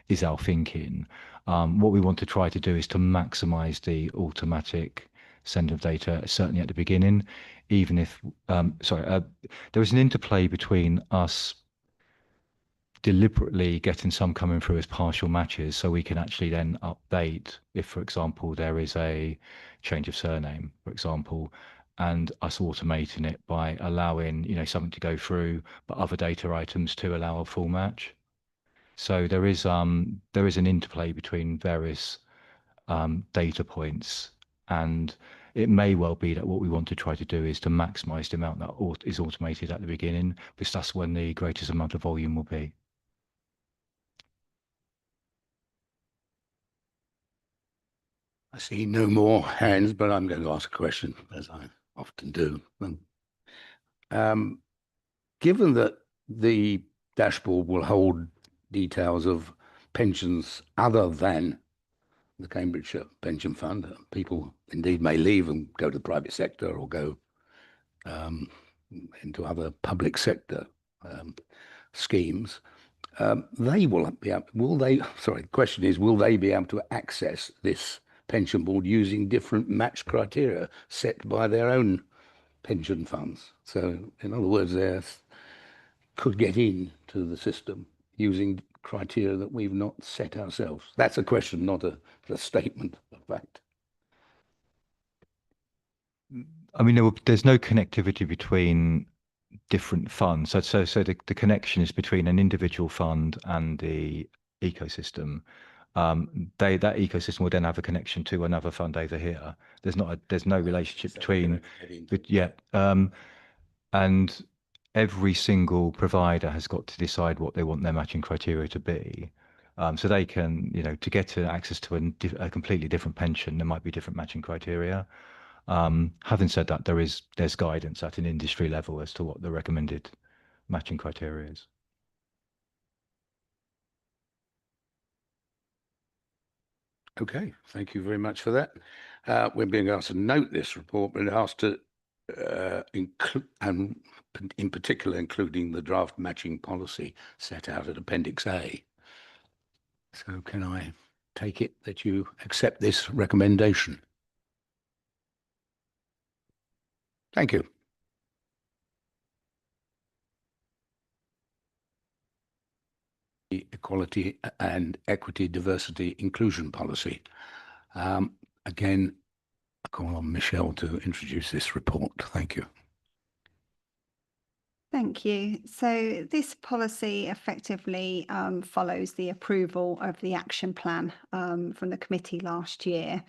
O: is our thinking. What we want to try to do is to maximise the automatic send of data, certainly at the beginning, even if, there is an interplay between us deliberately getting some coming through as partial matches, so we can actually then update if, for example, there is a change of surname, for example, and us automating it by allowing something to go through, but other data items to allow a full match. So there is an interplay between various data points, and it may well be that what we want to try to do is to maximise the amount that is automated at the beginning, because that's when the greatest amount of volume will be.
A: I see no more hands, but I'm going to ask a question, as I often do. Given that the dashboard will hold details of pensions other than the Cambridgeshire Pension Fund, people indeed may leave and go to the private sector or go into other public sector schemes. The question is, will they be able to access this pension board using different match criteria set by their own pension funds? So in other words, they could get into the system using criteria that we've not set ourselves. That's a question, not a statement of fact.
O: I mean, there's no connectivity between different funds. So the connection is between an individual fund and the ecosystem. That ecosystem will then have a connection to another fund over here. There's no relationship between, and every single provider has got to decide what they want their matching criteria to be. So they can, to get access to a completely different pension, there might be different matching criteria. Having said that, there's guidance at an industry level as to what the recommended matching criteria is.
A: Okay, thank you very much for that. We're being asked to note this report, but asked to include, and in particular, including the draft matching policy set out at Appendix A. So can I take it that you accept this recommendation? Thank you. The Equality and Equity, Diversity, Inclusion Policy. Again, I call on Michelle to introduce this report. Thank you.
K: Thank you. So this policy effectively follows the approval of the action plan from the committee last year.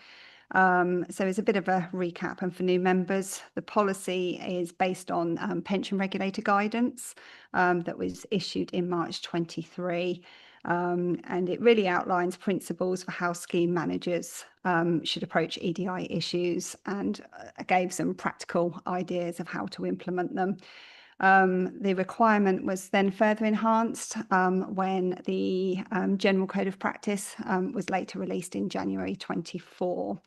K: So as a bit of a recap, and for new members, the policy is based on pension regulator guidance that was issued in March 23. And it really outlines principles for how scheme managers should approach EDI issues, and gave some practical ideas of how to implement them. The requirement was then further enhanced when the General Code of Practice was later released in January 24.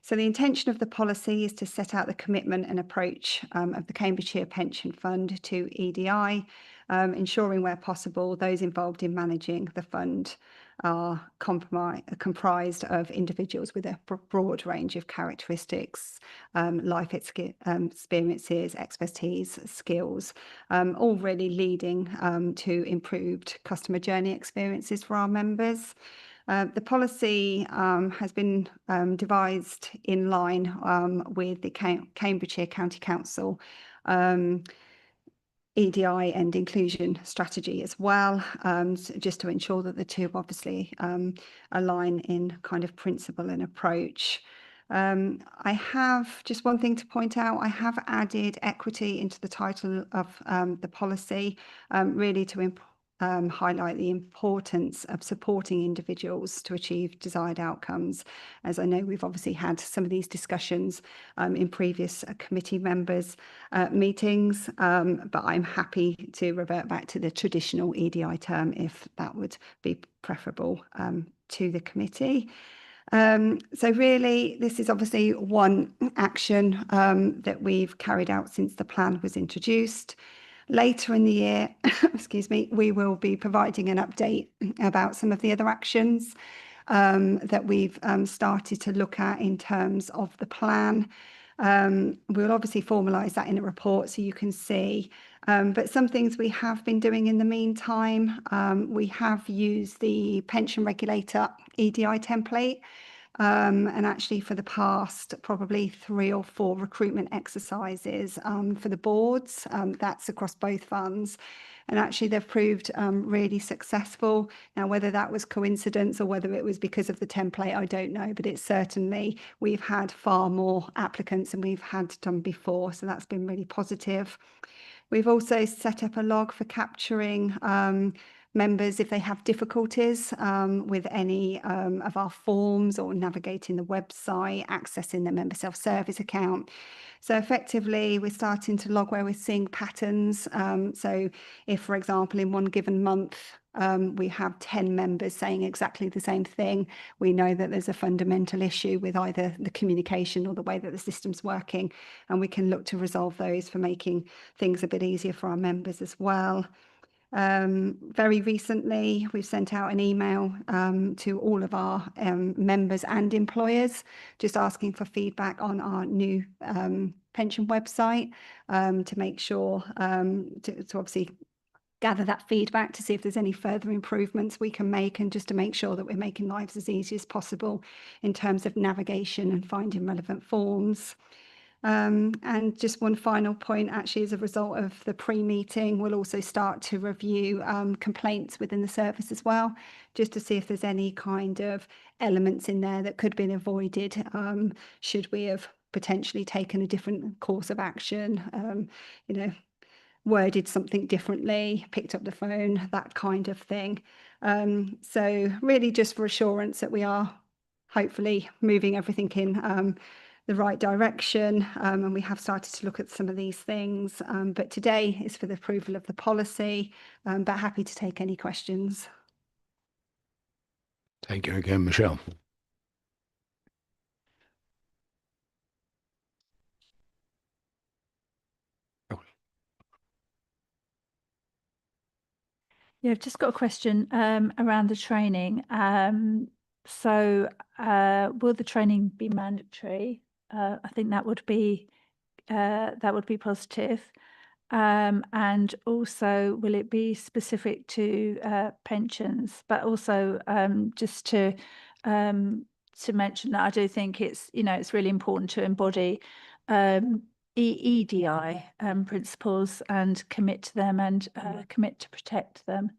K: So the intention of the policy is to set out the commitment and approach of the Cambridgeshire Pension Fund to EDI, ensuring where possible those involved in managing the fund are comprised of individuals with a broad range of characteristics, life experiences, expertise, skills, all really leading to improved customer journey experiences for our members. The policy has been devised in line with the Cambridgeshire County Council EDI and inclusion strategy as well, just to ensure that the two obviously align in kind of principle and approach. I have just one thing to point out. I have added equity into the title of the policy, really to highlight the importance of supporting individuals to achieve desired outcomes. As I know, we've obviously had some of these discussions in previous committee members' meetings, but I'm happy to revert back to the traditional EDI term if that would be preferable to the committee. So really, this is obviously one action that we've carried out since the plan was introduced. Later in the year, excuse me, we will be providing an update about some of the other actions that we've started to look at in terms of the plan. We'll obviously formalise that in a report so you can see. But some things we have been doing in the meantime, we have used the pension regulator EDI template. And actually for the past probably 3 or 4 recruitment exercises for the boards, that's across both funds. And actually they've proved really successful. Now, whether that was coincidence or whether it was because of the template, I don't know, but it's certainly, we've had far more applicants than we've had done before. So that's been really positive. We've also set up a log for capturing members if they have difficulties with any of our forms or navigating the website, accessing the member self-service account. So effectively, we're starting to log where we're seeing patterns. So if, for example, in one given month, we have 10 members saying exactly the same thing, we know that there's a fundamental issue with either the communication or the way that the system's working, and we can look to resolve those for making things a bit easier for our members as well. Very recently, we've sent out an email to all of our members and employers, just asking for feedback on our new pension website to make sure to obviously gather that feedback to see if there's any further improvements we can make, and just to make sure that we're making lives as easy as possible in terms of navigation and finding relevant forms. And just one final point, actually, as a result of the pre-meeting, we'll also start to review complaints within the service as well, just to see if there's any kind of elements in there that could have been avoided should we have potentially taken a different course of action, you know, worded something differently, picked up the phone, that kind of thing. So really just for assurance that we are hopefully moving everything in the right direction, and we have started to look at some of these things, but today is for the approval of the policy, but happy to take any questions.
A: Thank you again, Michelle.
L: Yeah, I've just got a question around the training. So will the training be mandatory? I think that would be positive. And also, will it be specific to pensions? But also, just to mention that I do think it's, you know, it's really important to embody EDI principles and commit to them and commit to protect them.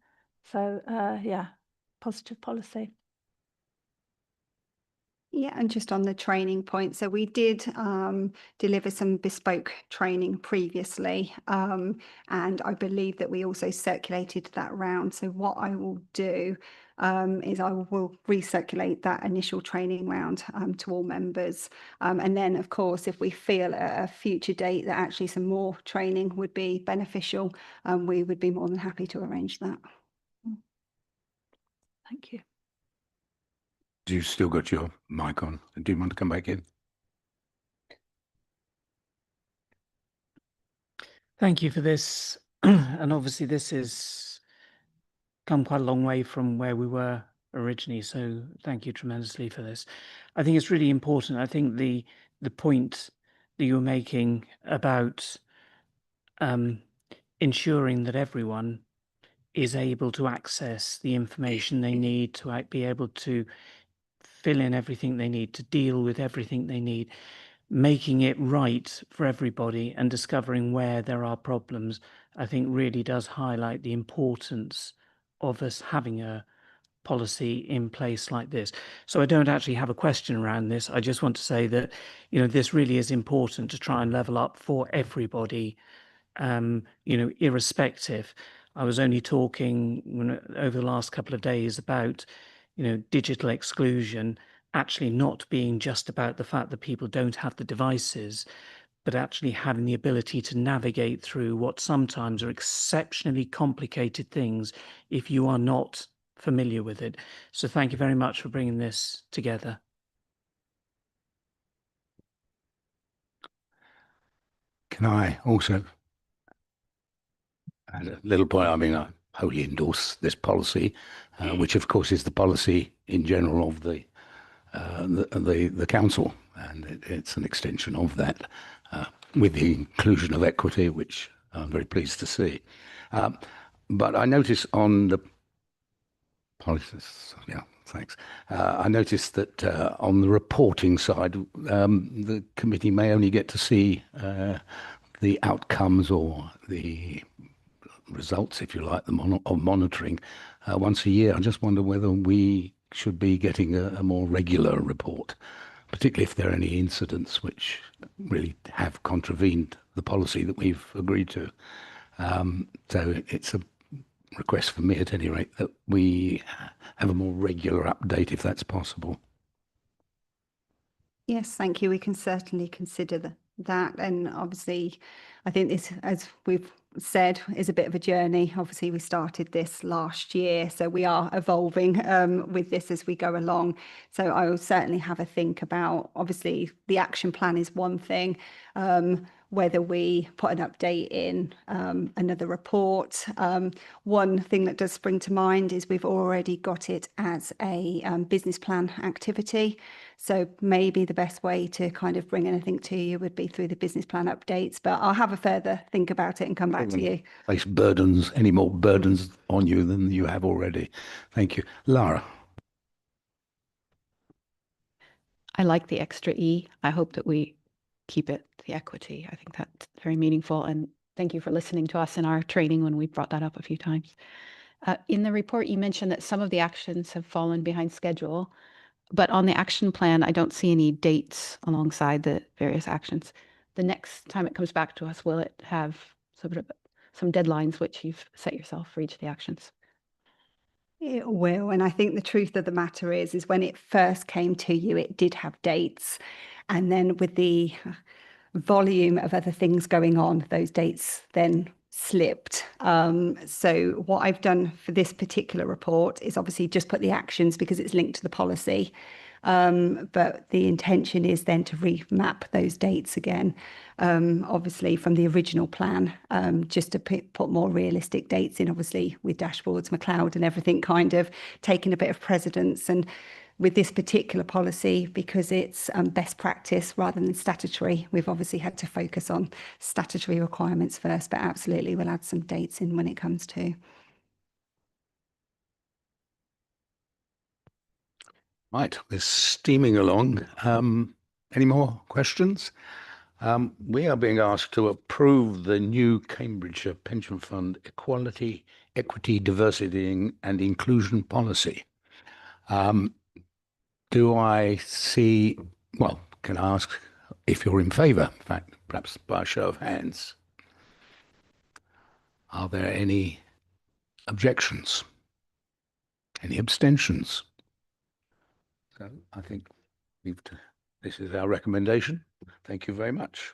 L: So yeah, positive policy.
K: Yeah, and just on the training point, so we did deliver some bespoke training previously, and I believe that we also circulated that round. So what I will do is I will recirculate that initial training round to all members. And then, of course, if we feel at a future date that actually some more training would be beneficial, we would be more than happy to arrange that.
L: Thank you.
A: You still got your mic on. Do you want to come back in?
B: Thank you for this. And obviously this is come quite a long way from where we were originally. So thank you tremendously for this. I think it's really important. I think the point that you're making about ensuring that everyone is able to access the information they need to be able to fill in everything they need, to deal with everything they need, making it right for everybody and discovering where there are problems, I think really does highlight the importance of us having a policy in place like this. So I don't actually have a question around this. I just want to say that, this really is important to try and level up for everybody, irrespective. I was only talking over the last couple of days about, digital exclusion actually not being just about the fact that people don't have the devices, but actually having the ability to navigate through what sometimes are exceptionally complicated things if you are not familiar with it. So thank you very much for bringing this together.
A: Can I also add a little point? I mean, I wholly endorse this policy, which of course is the policy in general of the council, and it's an extension of that with the inclusion of equity, which I'm very pleased to see. But I notice on the policies, thanks. I noticed that on the reporting side, the committee may only get to see the outcomes or the results, if you like, of monitoring once a year. I just wonder whether we should be getting a more regular report, particularly if there are any incidents which really have contravened the policy that we've agreed to. So it's a request for me, at any rate, that we have a more regular update, if that's possible.
K: Yes, thank you. We can certainly consider that. And obviously, I think this, as we've said, is a bit of a journey. Obviously, we started this last year, so we are evolving with this as we go along. So I will certainly have a think about, obviously, the action plan is one thing, whether we put an update in another report. One thing that does spring to mind is we've already got it as a business plan activity. So maybe the best way to kind of bring anything to you would be through the business plan updates, but I'll have a further think about it and come back to you.
A: Place any more burdens on you than you have already. Thank you. Lara.
P: I like the extra E. I hope that we keep it the equity. I think that's very meaningful. And thank you for listening to us in our training when we brought that up a few times. In the report, you mentioned that some of the actions have fallen behind schedule, but on the action plan, I don't see any dates alongside the various actions. The next time it comes back to us, will it have sort of some deadlines which you've set yourself for each of the actions?
K: It will. And I think the truth of the matter is when it first came to you, it did have dates. And then with the volume of other things going on, those dates then slipped. So what I've done for this particular report is obviously just put the actions because it's linked to the policy. But the intention is then to remap those dates again, obviously from the original plan, just to put more realistic dates in, obviously with dashboards, McLeod and everything kind of taking a bit of precedence. And with this particular policy, because it's best practice rather than statutory, we've obviously had to focus on statutory requirements first, but absolutely we'll add some dates in when it comes to.
A: Right, we're steaming along. Any more questions? We are being asked to approve the new Cambridgeshire Pension Fund Equality, Equity, Diversity and Inclusion Policy. Do I see, well, can I ask if you're in favour? In fact, perhaps by a show of hands. Are there any objections? Any abstentions? So I think this is our recommendation. Thank you very much.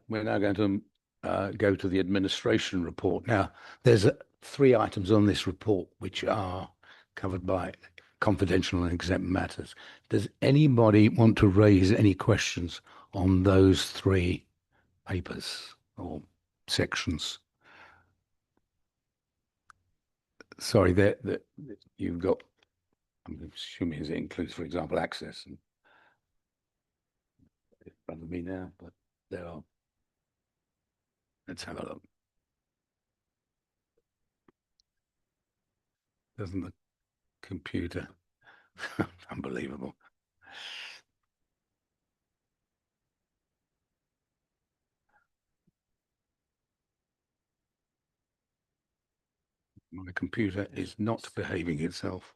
A: We're now going to go to the administration report. Now, there's 3 items on this report which are covered by confidential and exempt matters. Does anybody want to raise any questions on those 3 papers or sections? Sorry, that you've got, I'm assuming it includes, for example, access and in front of me now, but there are. Let's have a look. Doesn't the computer? Unbelievable. My computer is not behaving itself.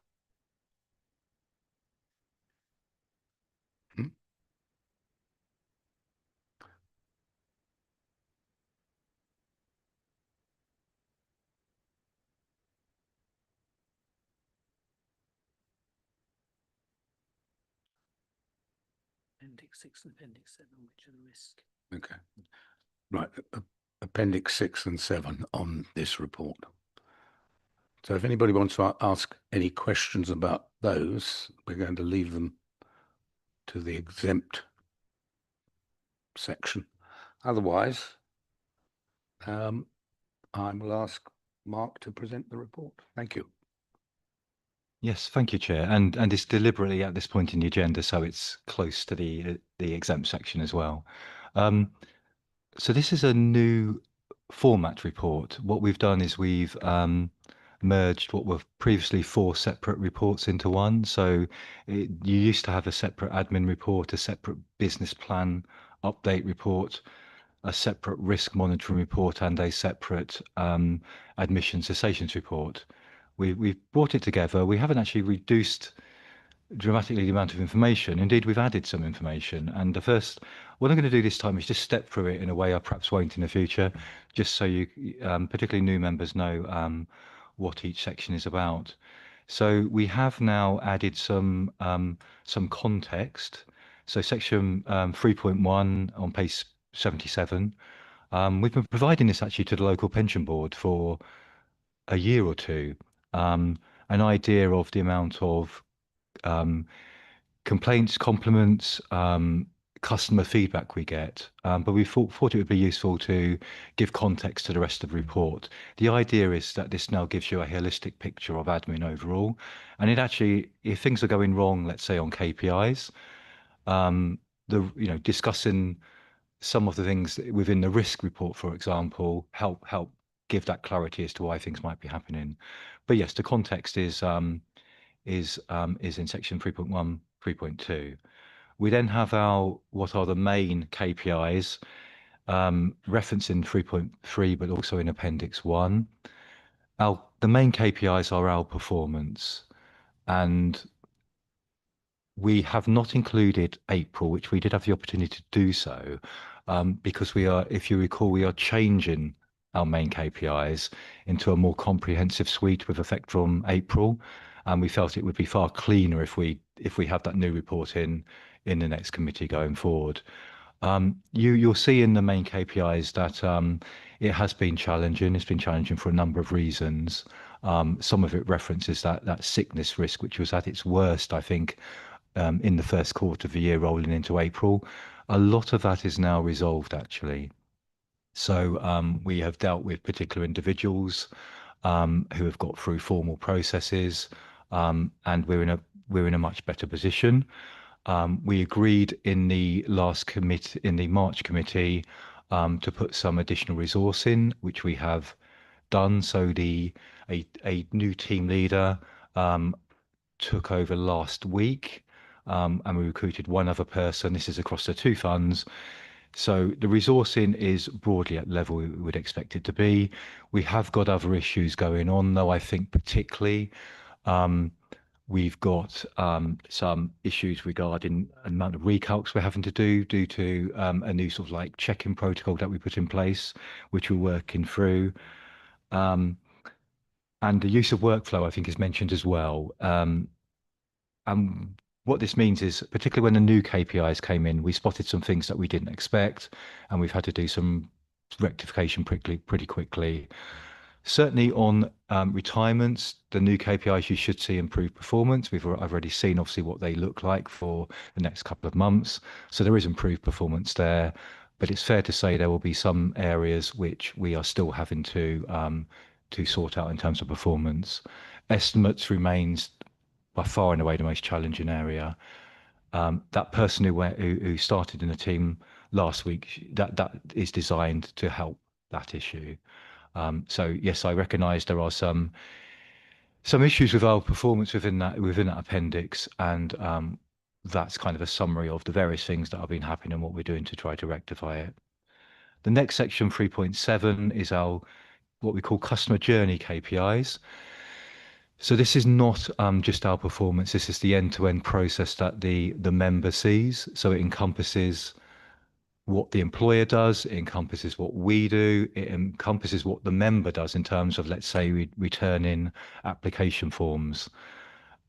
B: Appendix 6 and Appendix 7, which are the risk.
A: Okay. Right. Appendix 6 and 7 on this report. So if anybody wants to ask any questions about those, we're going to leave them to the exempt section. Otherwise, I will ask Mark to present the report. Thank you.
O: Yes, thank you, Chair. And it's deliberately at this point in the agenda, so it's close to the exempt section as well. So this is a new format report. What we've done is we've merged what were previously 4 separate reports into one. So you used to have a separate admin report, a separate business plan update report, a separate risk monitoring report, and a separate admission cessations report. We've brought it together. We haven't actually reduced dramatically the amount of information. Indeed, we've added some information. And what I'm going to do this time is just step through it in a way I perhaps won't in the future, just so you, particularly new members, know what each section is about. So we have now added some context. So section 3.1 on page 77. We've been providing this actually to the local pension board for a year or two. An idea of the amount of complaints, compliments, customer feedback we get, but we thought it would be useful to give context to the rest of the report. The idea is that this now gives you a holistic picture of admin overall, and it actually, if things are going wrong, let's say on KPIs, discussing some of the things within the risk report, for example, help give that clarity as to why things might be happening. But yes, the context is in section 3.1, 3.2. We then have what are the main KPIs, referenced in 3.3, but also in Appendix 1. The main KPIs are our performance, and we have not included April, which we did have the opportunity to do so, because if you recall, we are changing our main KPIs into a more comprehensive suite with effect from April, and we felt it would be far cleaner if we have that new report in the next committee going forward. You'll see in the main KPIs that it has been challenging. It's been challenging for a number of reasons. Some of it references that sickness risk, which was at its worst, I think, in the first quarter of the year rolling into April. A lot of that is now resolved, actually. So we have dealt with particular individuals who have got through formal processes, and we're in a much better position. We agreed in the last committee, in the March committee, to put some additional resource in, which we have done. So a new team leader took over last week, and we recruited one other person. This is across the 2 funds. So the resourcing is broadly at the level we would expect it to be. We have got other issues going on, though. I think particularly we've got some issues regarding the amount of recalcs we're having to do due to a new sort of like check-in protocol that we put in place, which we're working through. And the use of workflow, I think, is mentioned as well. And what this means is, particularly when the new KPIs came in, we spotted some things that we didn't expect, and we've had to do some rectification pretty quickly. Certainly on retirements, the new KPIs, you should see improved performance. I've already seen, obviously, what they look like for the next couple of months. So there is improved performance there, but it's fair to say there will be some areas which we are still having to to sort out in terms of performance. Estimates remains by far and away the most challenging area. That person who started in the team last week, that is designed to help that issue. So yes, I recognise there are some issues with our performance within that appendix, and that's kind of a summary of the various things that have been happening and what we're doing to try to rectify it. The next section, 3.7, is our what we call customer journey KPIs. So this is not just our performance, this is the end-to-end process that the member sees. So it encompasses what the employer does, it encompasses what we do, it encompasses what the member does in terms of, let's say, we turn in application forms.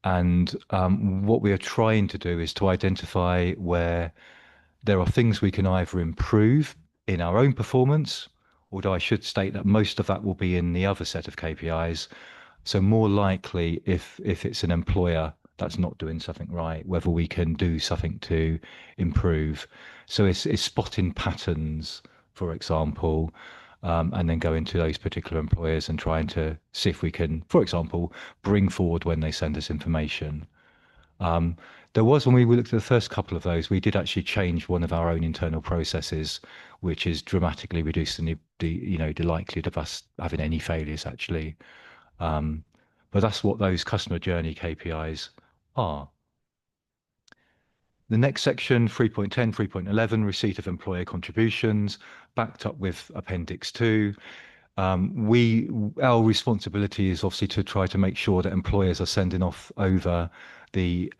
O: And what we are trying to do is to identify where there are things we can either improve in our own performance, although I should state that most of that will be in the other set of KPIs. So more likely, if it's an employer that's not doing something right, whether we can do something to improve. So it's spotting patterns, for example, and then go into those particular employers and trying to see if we can, for example, bring forward when they send us information. There was, when we looked at the first couple of those, we did actually change one of our own internal processes, which is dramatically reducing the likelihood of us having any failures actually. But that's what those customer journey KPIs are. The next section, 3.10, 3.11, receipt of employer contributions, backed up with Appendix 2. Our responsibility is obviously to try to make sure that employers are sending over the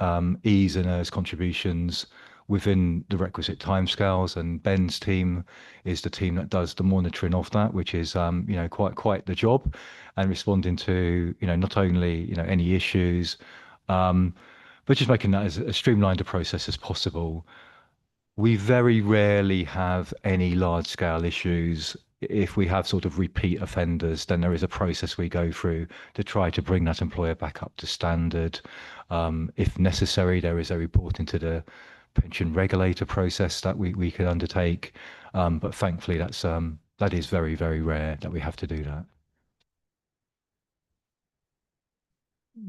O: E's and E's contributions within the requisite timescales, and Ben's team is the team that does the monitoring of that, which is quite the job, and responding to not only any issues, but just making that as a streamlined a process as possible. We very rarely have any large scale issues. If we have sort of repeat offenders, then there is a process we go through to try to bring that employer back up to standard. If necessary, there is a report into the pension regulator process that we can undertake. But thankfully, that is very, very rare that we have to do that.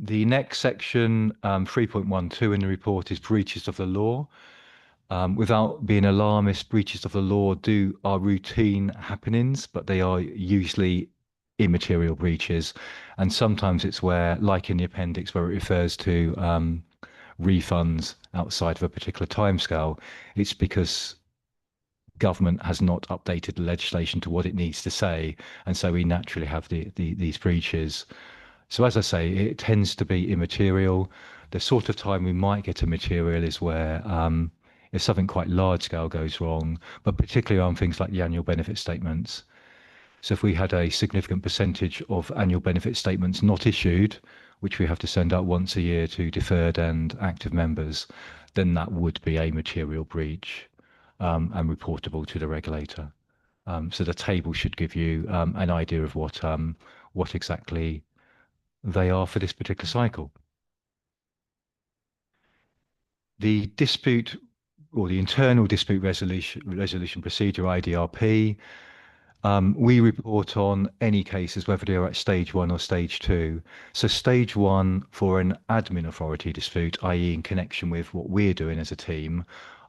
O: The next section, 3.12 in the report, is breaches of the law. Without being alarmist, breaches of the law are routine happenings, but they are usually immaterial breaches. And sometimes it's where, like in the appendix, where it refers to refunds outside of a particular timescale, it's because government has not updated the legislation to what it needs to say. And so we naturally have these breaches. So as I say, it tends to be immaterial. The sort of time we might get a material is where if something quite large scale goes wrong, but particularly on things like the annual benefit statements. So if we had a significant percentage of annual benefit statements not issued, which we have to send out once a year to deferred and active members, then that would be a material breach and reportable to the regulator. So the table should give you an idea of what exactly they are for this particular cycle. The dispute or the internal dispute resolution procedure, IDRP, we report on any cases, whether they are at stage 1 or stage 2. So stage 1 for an admin authority dispute, i.e. in connection with what we're doing as a team,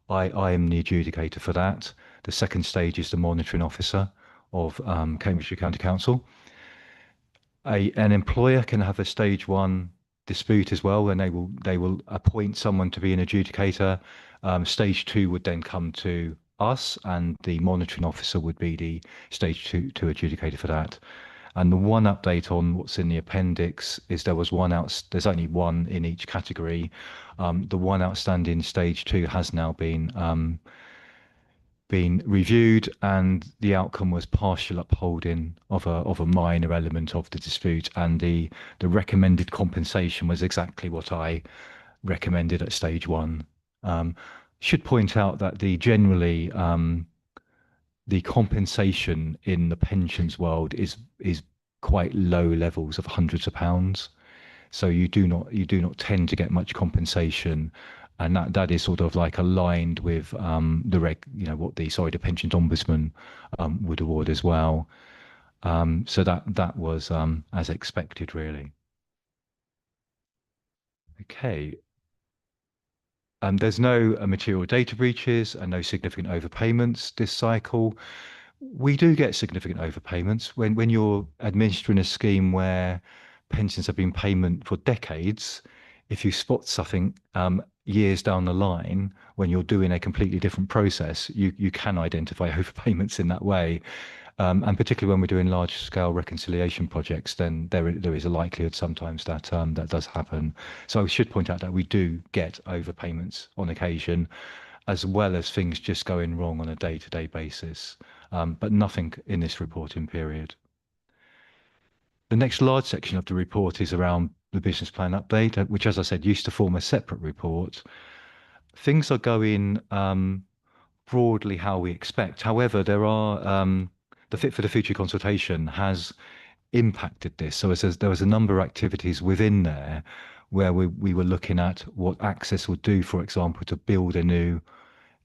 O: I am the adjudicator for that. The second stage is the monitoring officer of Cambridgeshire County Council. An employer can have a stage 1 dispute as well, and they will appoint someone to be an adjudicator. Stage 2 would then come to us, and the monitoring officer would be the stage 2 adjudicator for that. And the one update on what's in the appendix is there's only one in each category. The one outstanding stage 2 has now been reviewed, and the outcome was partial upholding of a minor element of the dispute, and the recommended compensation was exactly what I recommended at stage 1. Should point out that generally the compensation in the pensions world is quite low levels of hundreds of pounds, so you do not tend to get much compensation. And that is sort of like aligned with what the Pensions Ombudsman would award as well. So that was as expected, really. Okay. There's no material data breaches and no significant overpayments this cycle. We do get significant overpayments when you're administering a scheme where pensions have been payment for decades. If you spot something years down the line when you're doing a completely different process, you can identify overpayments in that way. And particularly when we're doing large scale reconciliation projects, then there is a likelihood sometimes that that does happen. So I should point out that we do get overpayments on occasion, as well as things just going wrong on a day-to-day basis, but nothing in this reporting period. The next large section of the report is around the business plan update, which, as I said, used to form a separate report. Things are going broadly how we expect. However, there are the Fit for the Future consultation has impacted this. So there was a number of activities within there where we were looking at what Access would do, for example, to build a new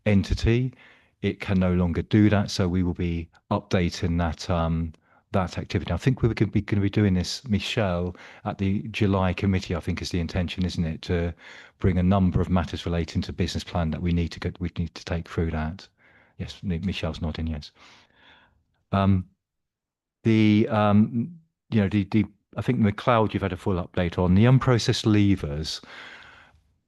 O: entity. It can no longer do that, so we will be updating that activity. I think we're going to be doing this, Michelle, at the July committee. I think is the intention, isn't it, to bring a number of matters relating to business plan that we need to take through that. Yes, Michelle's nodding yes. I think McLeod, you've had a full update on the unprocessed levers.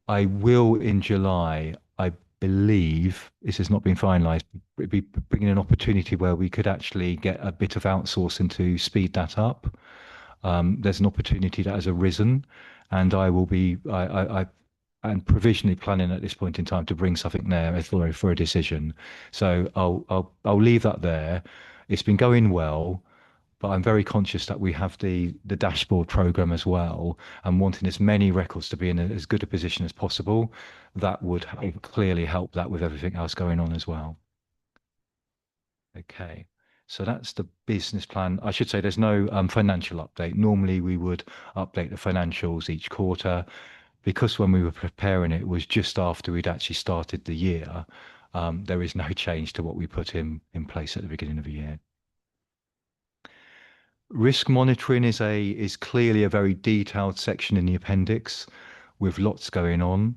O: I will in July, I believe, this has not been finalised, be bringing an opportunity where we could actually get a bit of outsourcing to speed that up. There's an opportunity that has arisen, and I will be I'm provisionally planning at this point in time to bring something there for a decision. So I'll leave that there. It's been going well, but I'm very conscious that we have the dashboard program as well, and wanting as many records to be in as good a position as possible. That would clearly help that with everything else going on as well. Okay, so that's the business plan. I should say there's no financial update. Normally we would update the financials each quarter. Because when we were preparing it was just after we'd actually started the year, there is no change to what we put in place at the beginning of the year. Risk monitoring is clearly a very detailed section in the appendix with lots going on.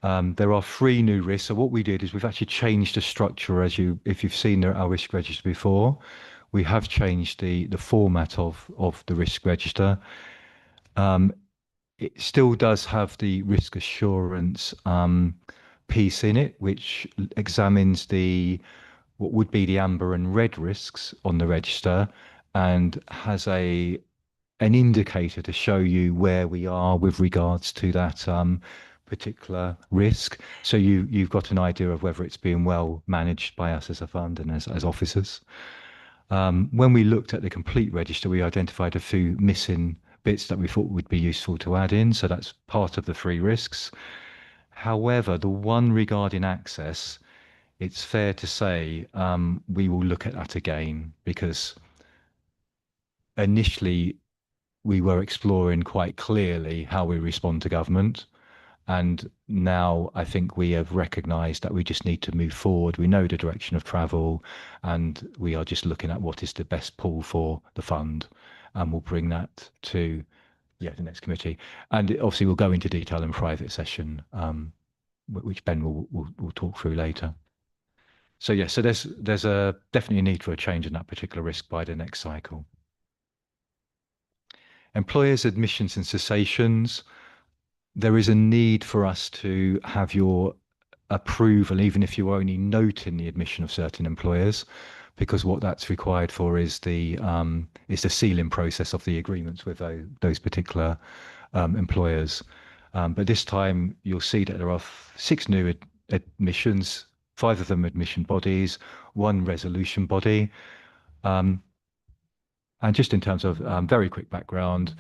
O: There are 3 new risks. So what we did is we've actually changed the structure. If you've seen our risk register before, we have changed the format of the risk register. It still does have the risk assurance piece in it, which examines what would be the amber and red risks on the register, and has an indicator to show you where we are with regards to that particular risk. So you've got an idea of whether it's being well managed by us as a fund and as officers. When we looked at the complete register, we identified a few missing bits that we thought would be useful to add in. So that's part of the 3 risks. However, the one regarding Access, it's fair to say we will look at that again, because initially we were exploring quite clearly how we respond to government. And now I think we have recognised that we just need to move forward. We know the direction of travel, and we are just looking at what is the best pool for the fund. And we'll bring that to the next committee. And obviously we'll go into detail in private session, which Ben will talk through later. So yes, so there's definitely a need for a change in that particular risk by the next cycle. Employers' admissions and cessations. There is a need for us to have your approval, even if you're only noting the admission of certain employers, because what that's required for is the sealing process of the agreements with those particular employers. But this time you'll see that there are 6 new admissions, 5 of them admission bodies, 1 resolution body. And just in terms of very quick background,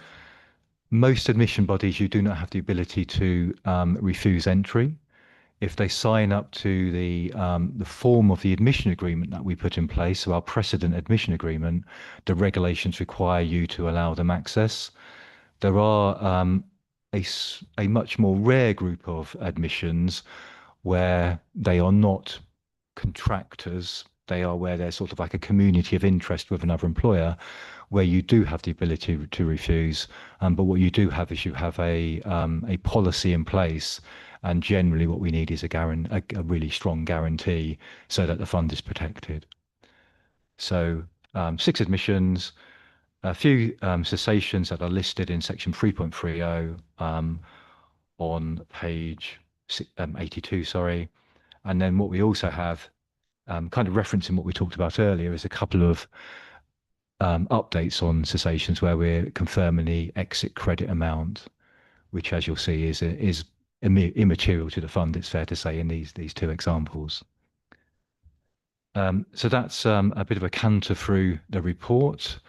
O: most admission bodies, you do not have the ability to refuse entry. If they sign up to the form of the admission agreement that we put in place, so our precedent admission agreement, the regulations require you to allow them access. There are a much more rare group of admissions where they are not contractors, They are where there's sort of like a community of interest with another employer, where you do have the ability to refuse. But what you do have is you have a policy in place, and generally what we need is a really strong guarantee so that the fund is protected. So 6 admissions, a few cessations that are listed in section 3.30 on page 82, sorry. And then what we also have, kind of referencing what we talked about earlier, is a couple of updates on cessations where we're confirming the exit credit amount, which, as you'll see, is immaterial to the fund, it's fair to say, in these 2 examples. So that's a bit of a canter through the report.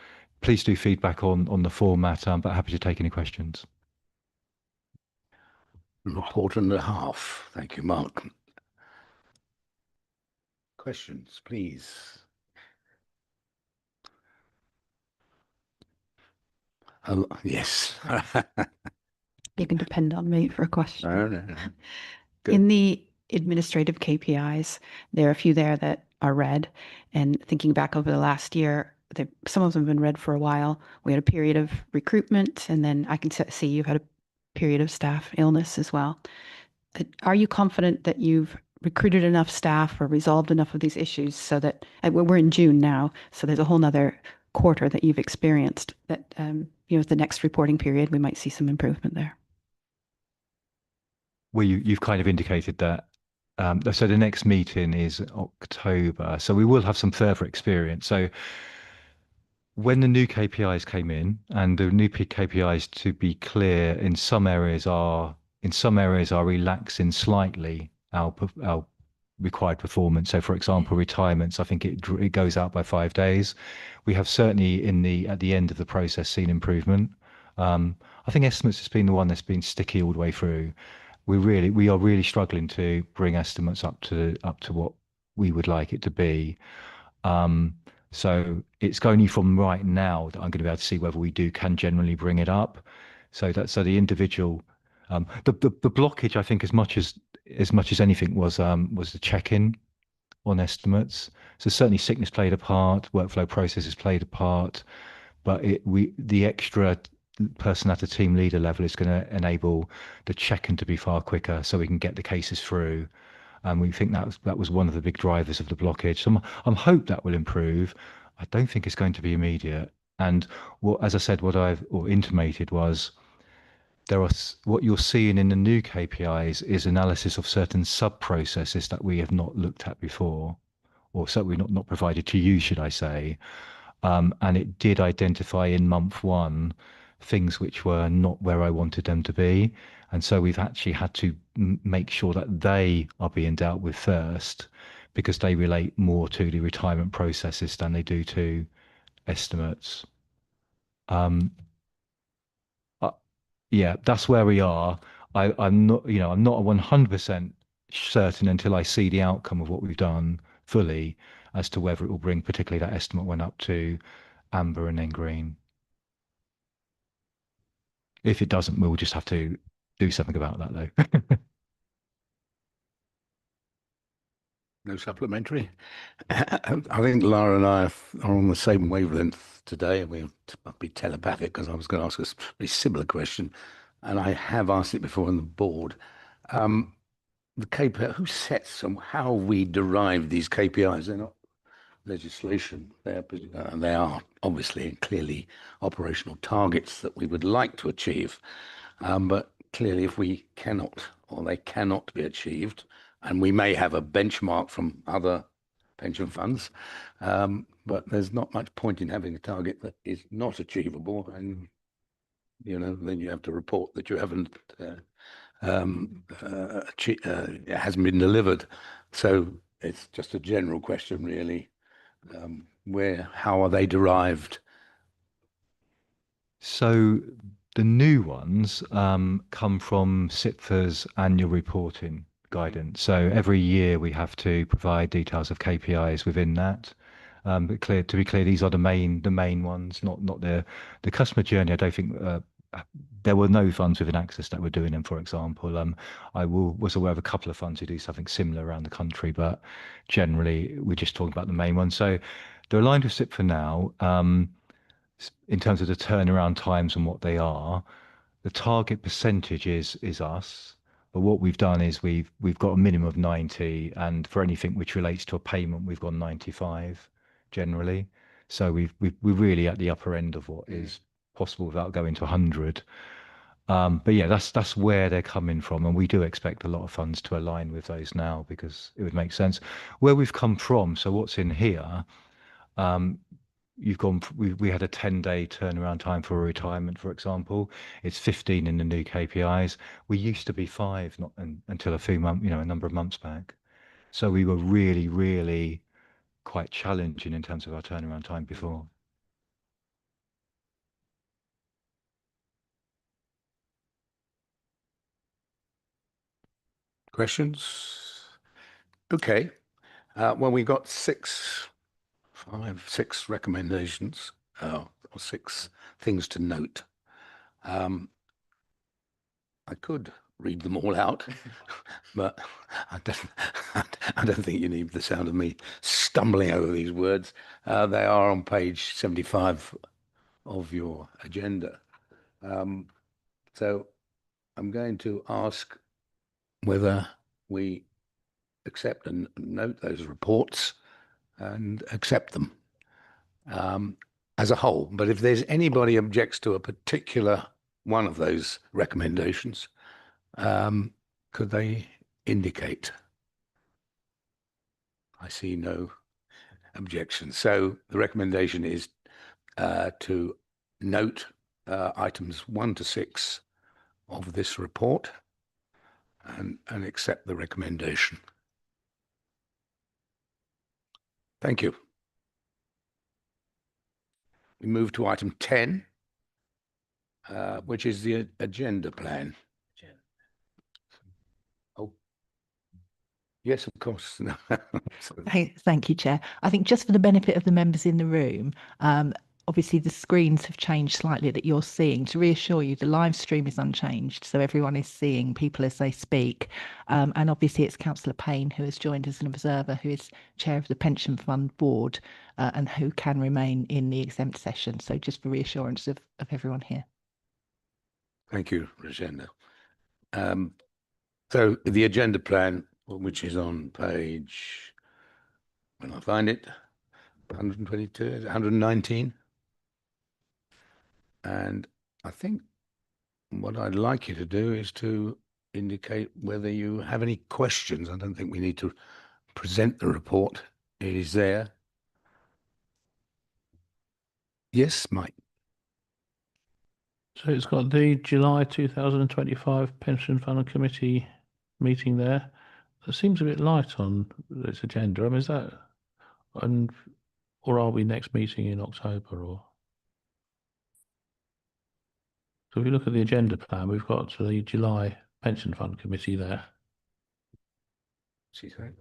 O: Please do feedback on the format, but happy to take any questions.
A: Report and a half. Thank you, Mark. Questions, please. Oh, yes.
P: You can depend on me for a question.
A: No.
P: In the administrative KPIs, there are a few there that are red. And thinking back over the last year, some of them have been red for a while. We had a period of recruitment, and then I can see you've had a period of staff illness as well. Are you confident that you've recruited enough staff or resolved enough of these issues so that we're in June now, so there's a whole nother quarter that you've experienced that, the next reporting period, we might see some improvement there?
O: Well, you've kind of indicated that. So the next meeting is October, so we will have some further experience. So when the new KPIs came in, and the new KPIs, to be clear, in some areas are relaxing slightly our required performance. So, for example, retirements, I think it goes out by 5 days. We have certainly at the end of the process seen improvement. I think estimates has been the one that's been sticky all the way through. We are really struggling to bring estimates up to what we would like it to be. So it's only from right now that I'm going to be able to see whether we can generally bring it up. So the individual, the blockage, I think, as much as anything was the check-in on estimates. So certainly sickness played a part, workflow processes played a part, but the extra person at the team leader level is going to enable the check-in to be far quicker, so we can get the cases through. And we think that was one of the big drivers of the blockage. So I'm hope that will improve. I don't think it's going to be immediate. And as I said, what I've intimated was what you're seeing in the new KPIs is analysis of certain sub-processes that we have not looked at before, or certainly not provided to you, should I say. And it did identify in month 1 things which were not where I wanted them to be. And so we've actually had to make sure that they are being dealt with first, because they relate more to the retirement processes than they do to estimates. Yeah, that's where we are. I'm not 100% certain until I see the outcome of what we've done fully as to whether it will bring particularly that estimate one up to amber and then green. If it doesn't, we'll just have to do something about that, though.
A: No supplementary. I think Lara and I are on the same wavelength today. We'll be telepathic, because I was going to ask a very similar question, and I have asked it before on the board. The KPI, who sets and how we derive these KPIs? They're not legislation. They are obviously and clearly operational targets that we would like to achieve. But clearly, if we cannot, or they cannot be achieved, and we may have a benchmark from other pension funds, but there's not much point in having a target that is not achievable, and then you have to report that you haven't it hasn't been delivered. So it's just a general question, really. How are they derived?
O: So the new ones come from SIPFA's annual reporting guidance. So every year we have to provide details of KPIs within that. But to be clear, these are the main ones, not the customer journey. I don't think there were no funds within Access that were doing them, for example. I was aware of a couple of funds who do something similar around the country, but generally we're just talking about the main one. So they're aligned with SIP for now. In terms of the turnaround times and what they are, the target percentage is us. But what we've done is we've got a minimum of 90, and for anything which relates to a payment, we've gone 95 generally. So we're really at the upper end of what is possible without going to 100. But yeah, that's where they're coming from, and we do expect a lot of funds to align with those now because it would make sense. Where we've come from, so what's in here, we had a 10-day turnaround time for a retirement, for example. It's 15 in the new KPIs. We used to be 5 until a number of months back. So we were really, really quite challenging in terms of our turnaround time before.
A: Questions? Okay. Well, we got 6 recommendations, or 6 things to note. I could read them all out, but I don't think you need the sound of me stumbling over these words. They are on page 75 of your agenda. So I'm going to ask whether we accept and note those reports and accept them as a whole. But if there's anybody objects to a particular one of those recommendations, could they indicate? I see no objection. So the recommendation is to note items 1 to 6 of this report and accept the recommendation. Thank you. We move to item 10, which is the agenda plan. Oh, yes, of course.
D: Thank you, Chair. I think just for the benefit of the members in the room, obviously the screens have changed slightly that you're seeing. To reassure you, the live stream is unchanged, so everyone is seeing people as they speak. And obviously it's Councillor Payne who has joined as an observer, who is chair of the Pension Fund Board and who can remain in the exempt session. So just for reassurance of everyone here.
A: Thank you, Rajenda. So the agenda plan, which is on page, when I find it, 122, 119. And I think what I'd like you to do is to indicate whether you have any questions. I don't think we need to present the report. It is there. Yes, Mike.
G: So it's got the July 2025 Pension Fund Committee meeting there. It seems a bit light on this agenda. I mean, is that, or are we next meeting in October? Or so if we look at the agenda plan, we've got the July Pension Fund Committee there.
A: She's right.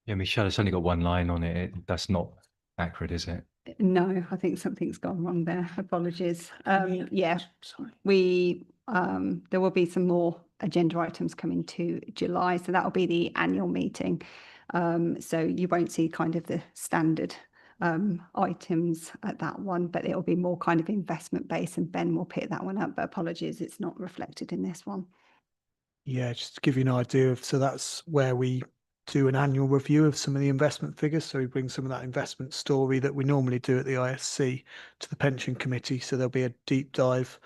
O: Yeah, Michelle, it's only got one line on it. That's not accurate, is it?
K: No, I think something's gone wrong there. Apologies. Yeah,
A: sorry.
K: There will be some more agenda items coming to July, so that will be the annual meeting. So you won't see kind of the standard items at that one, but it'll be more kind of investment based, and Ben will pick that one up. But apologies, it's not reflected in this one.
F: Yeah, just to give you an idea of, so that's where we do an annual review of some of the investment figures. So we bring some of that investment story that we normally do at the ISC to the pension committee. So there'll be a deep dive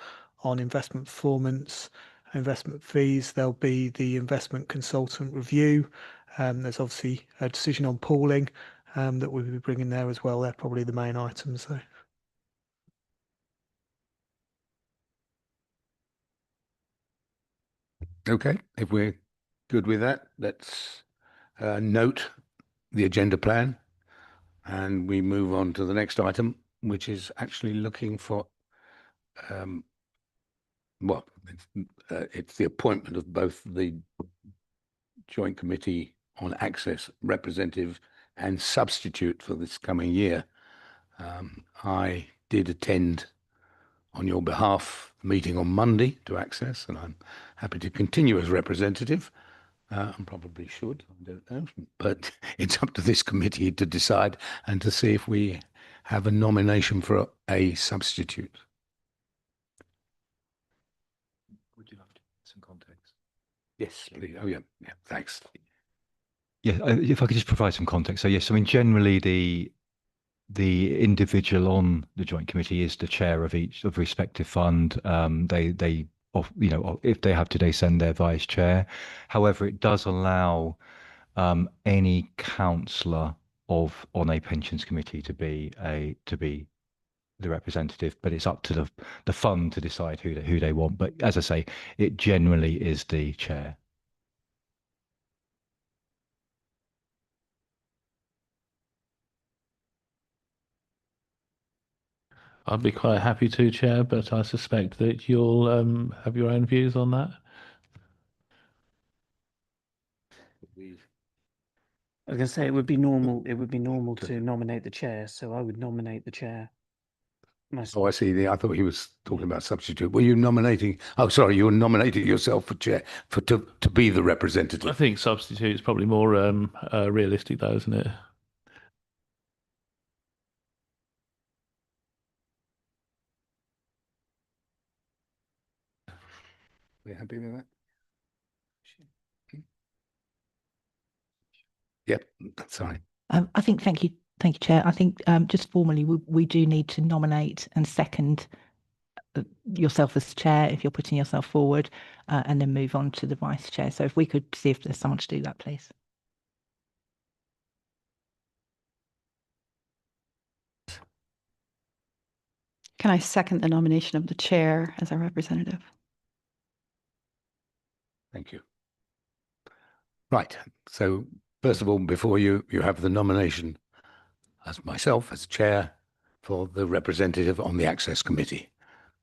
F: on investment performance, investment fees. There'll be the investment consultant review. There's obviously a decision on pooling that we'll be bringing there as well. They're probably the main items though.
A: Okay, if we're good with that, let's note the agenda plan and we move on to the next item, which is actually looking for, well, it's the appointment of both the Joint Committee on Access representative and substitute for this coming year. I did attend on your behalf the meeting on Monday to Access, and I'm happy to continue as representative. And probably should, I don't know, but it's up to this committee to decide and to see if we have a nomination for a substitute.
O: Would you like some context?
A: Yes, please. Oh, yeah, thanks.
O: Yeah, if I could just provide some context. So yes, I mean, generally the individual on the joint committee is the chair of each of respective fund. They if they have to, they send their vice chair. However, it does allow any councillor on a pensions committee to be the representative, but it's up to the fund to decide who they want. But as I say, it generally is the chair.
G: I'd be quite happy to, Chair, but I suspect that you'll have your own views on that.
B: I was going to say it would be normal. It would be normal to nominate the chair, so I would nominate the chair myself.
A: Oh, I see. I thought he was talking about substitute. Were you nominating? Oh, sorry, you were nominating yourself for chair to be the representative.
G: I think substitute is probably more realistic, though, isn't it?
A: We're happy with that? Yep, that's fine.
D: I think, thank you, Chair. I think just formally, we do need to nominate and second yourself as chair if you're putting yourself forward, and then move on to the vice chair. So if we could see if there's someone to do that, please.
P: Can I second the nomination of the chair as our representative?
A: Thank you. Right. So first of all, before you have the nomination as myself as chair for the representative on the Access Committee.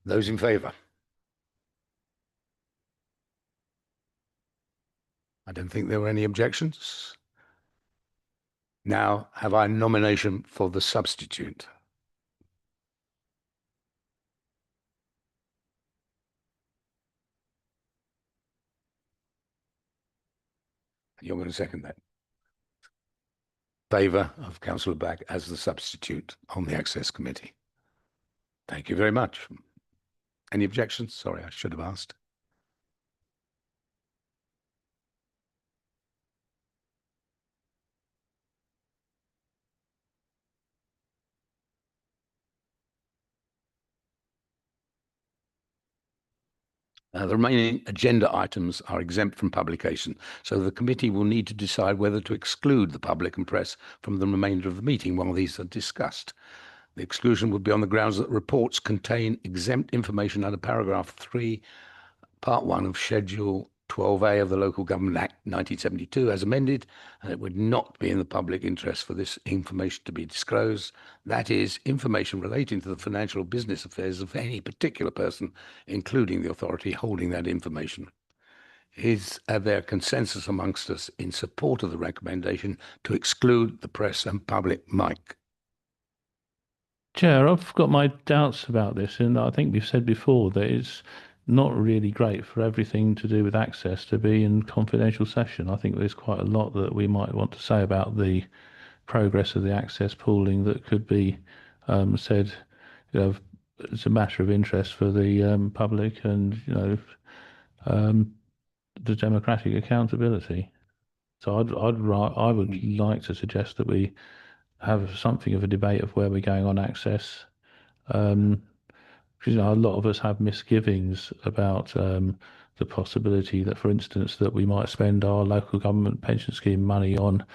A: Those in favour? I don't think there were any objections. Now, have I a nomination for the substitute? You're going to second that? Favour of Councillor Bagg as the substitute on the Access Committee. Thank you very much. Any objections? Sorry, I should have asked. The remaining agenda items are exempt from publication, so the committee will need to decide whether to exclude the public and press from the remainder of the meeting while these are discussed. The exclusion would be on the grounds that reports contain exempt information under paragraph 3, part 1 of Schedule 12A of the Local Government Act 1972 as amended, and it would not be in the public interest for this information to be disclosed. That is, information relating to the financial or business affairs of any particular person, including the authority holding that information. Is there consensus amongst us in support of the recommendation to exclude the press and public? Mike?
G: Chair, I've got my doubts about this, and I think we've said before that it's not really great for everything to do with access to be in confidential session. I think there's quite a lot that we might want to say about the progress of the access pooling that could be said, it's a matter of interest for the public and, the democratic accountability. So I would like to suggest that we have something of a debate of where we're going on access. Because a lot of us have misgivings about the possibility that, for instance, that we might spend our local government pension scheme money on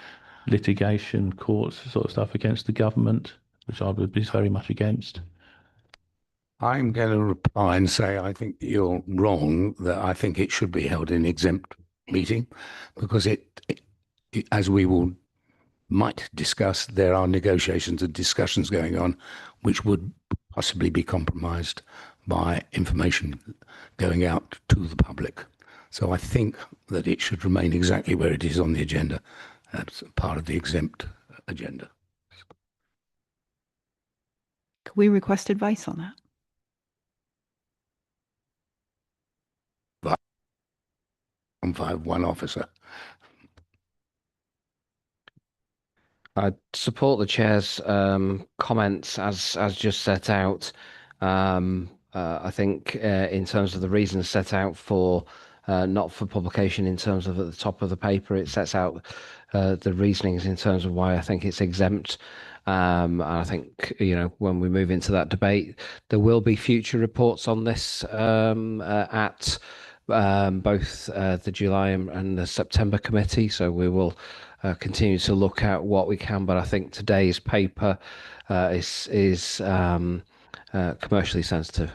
G: litigation, courts, sort of stuff against the government, which I would be very much against.
A: I'm going to reply and say I think you're wrong, that I think it should be held in exempt meeting, because as we might discuss, there are negotiations and discussions going on which would possibly be compromised by information going out to the public. So I think that it should remain exactly where it is on the agenda. That's part of the exempt agenda.
P: Could we request advice on that?
A: 151 officer.
C: I support the chair's comments as just set out. I think in terms of the reasons set out for not for publication, in terms of at the top of the paper, it sets out the reasonings in terms of why I think it's exempt. And I think, you know, when we move into that debate, there will be future reports on this at both the July and the September committee. So we will continue to look at what we can. But I think today's paper is commercially sensitive.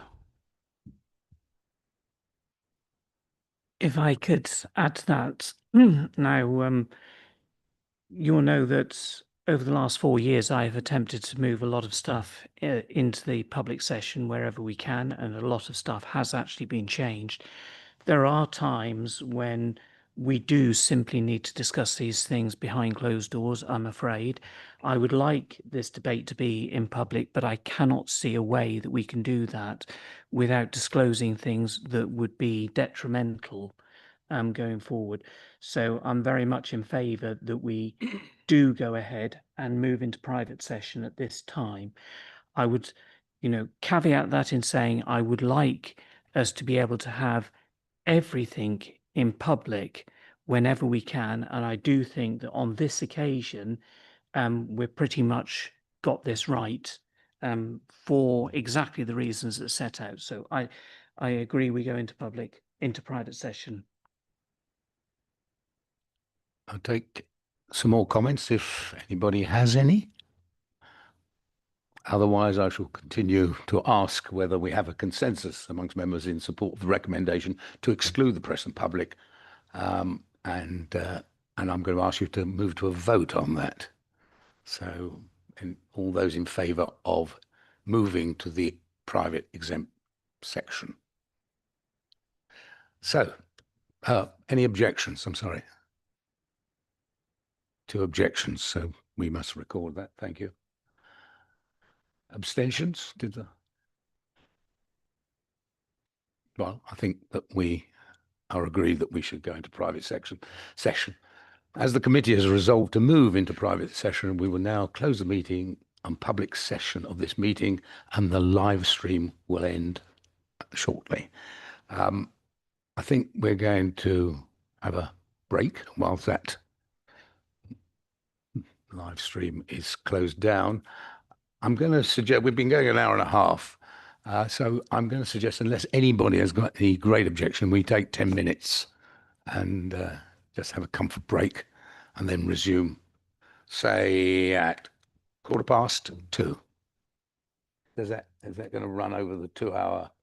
B: If I could add to that, now you'll know that over the last 4 years, I have attempted to move a lot of stuff into the public session wherever we can, and a lot of stuff has actually been changed. There are times when we do simply need to discuss these things behind closed doors, I'm afraid. I would like this debate to be in public, but I cannot see a way that we can do that without disclosing things that would be detrimental going forward. So I'm very much in favour that we do go ahead and move into private session at this time. I would, you know, caveat that in saying I would like us to be able to have everything in public whenever we can. And I do think that on this occasion, we're pretty much got this right for exactly the reasons that set out. So I agree we go into private session.
A: I'll take some more comments if anybody has any. Otherwise, I shall continue to ask whether we have a consensus amongst members in support of the recommendation to exclude the press and public. And I'm going to ask you to move to a vote on that. So all those in favour of moving to the private exempt section. So any objections? I'm sorry. 2 objections, so we must record that. Thank you. Abstentions? Well, I think that we are agreed that we should go into private session. As the committee has resolved to move into private session, we will now close the meeting and public session of this meeting, and the live stream will end shortly. I think we're going to have a break whilst that live stream is closed down. I'm going to suggest, we've been going an hour and a half, so I'm going to suggest, unless anybody has got any great objection, we take 10 minutes and just have a comfort break and then resume, say at 2:15. Is that going to run over the 2 hour?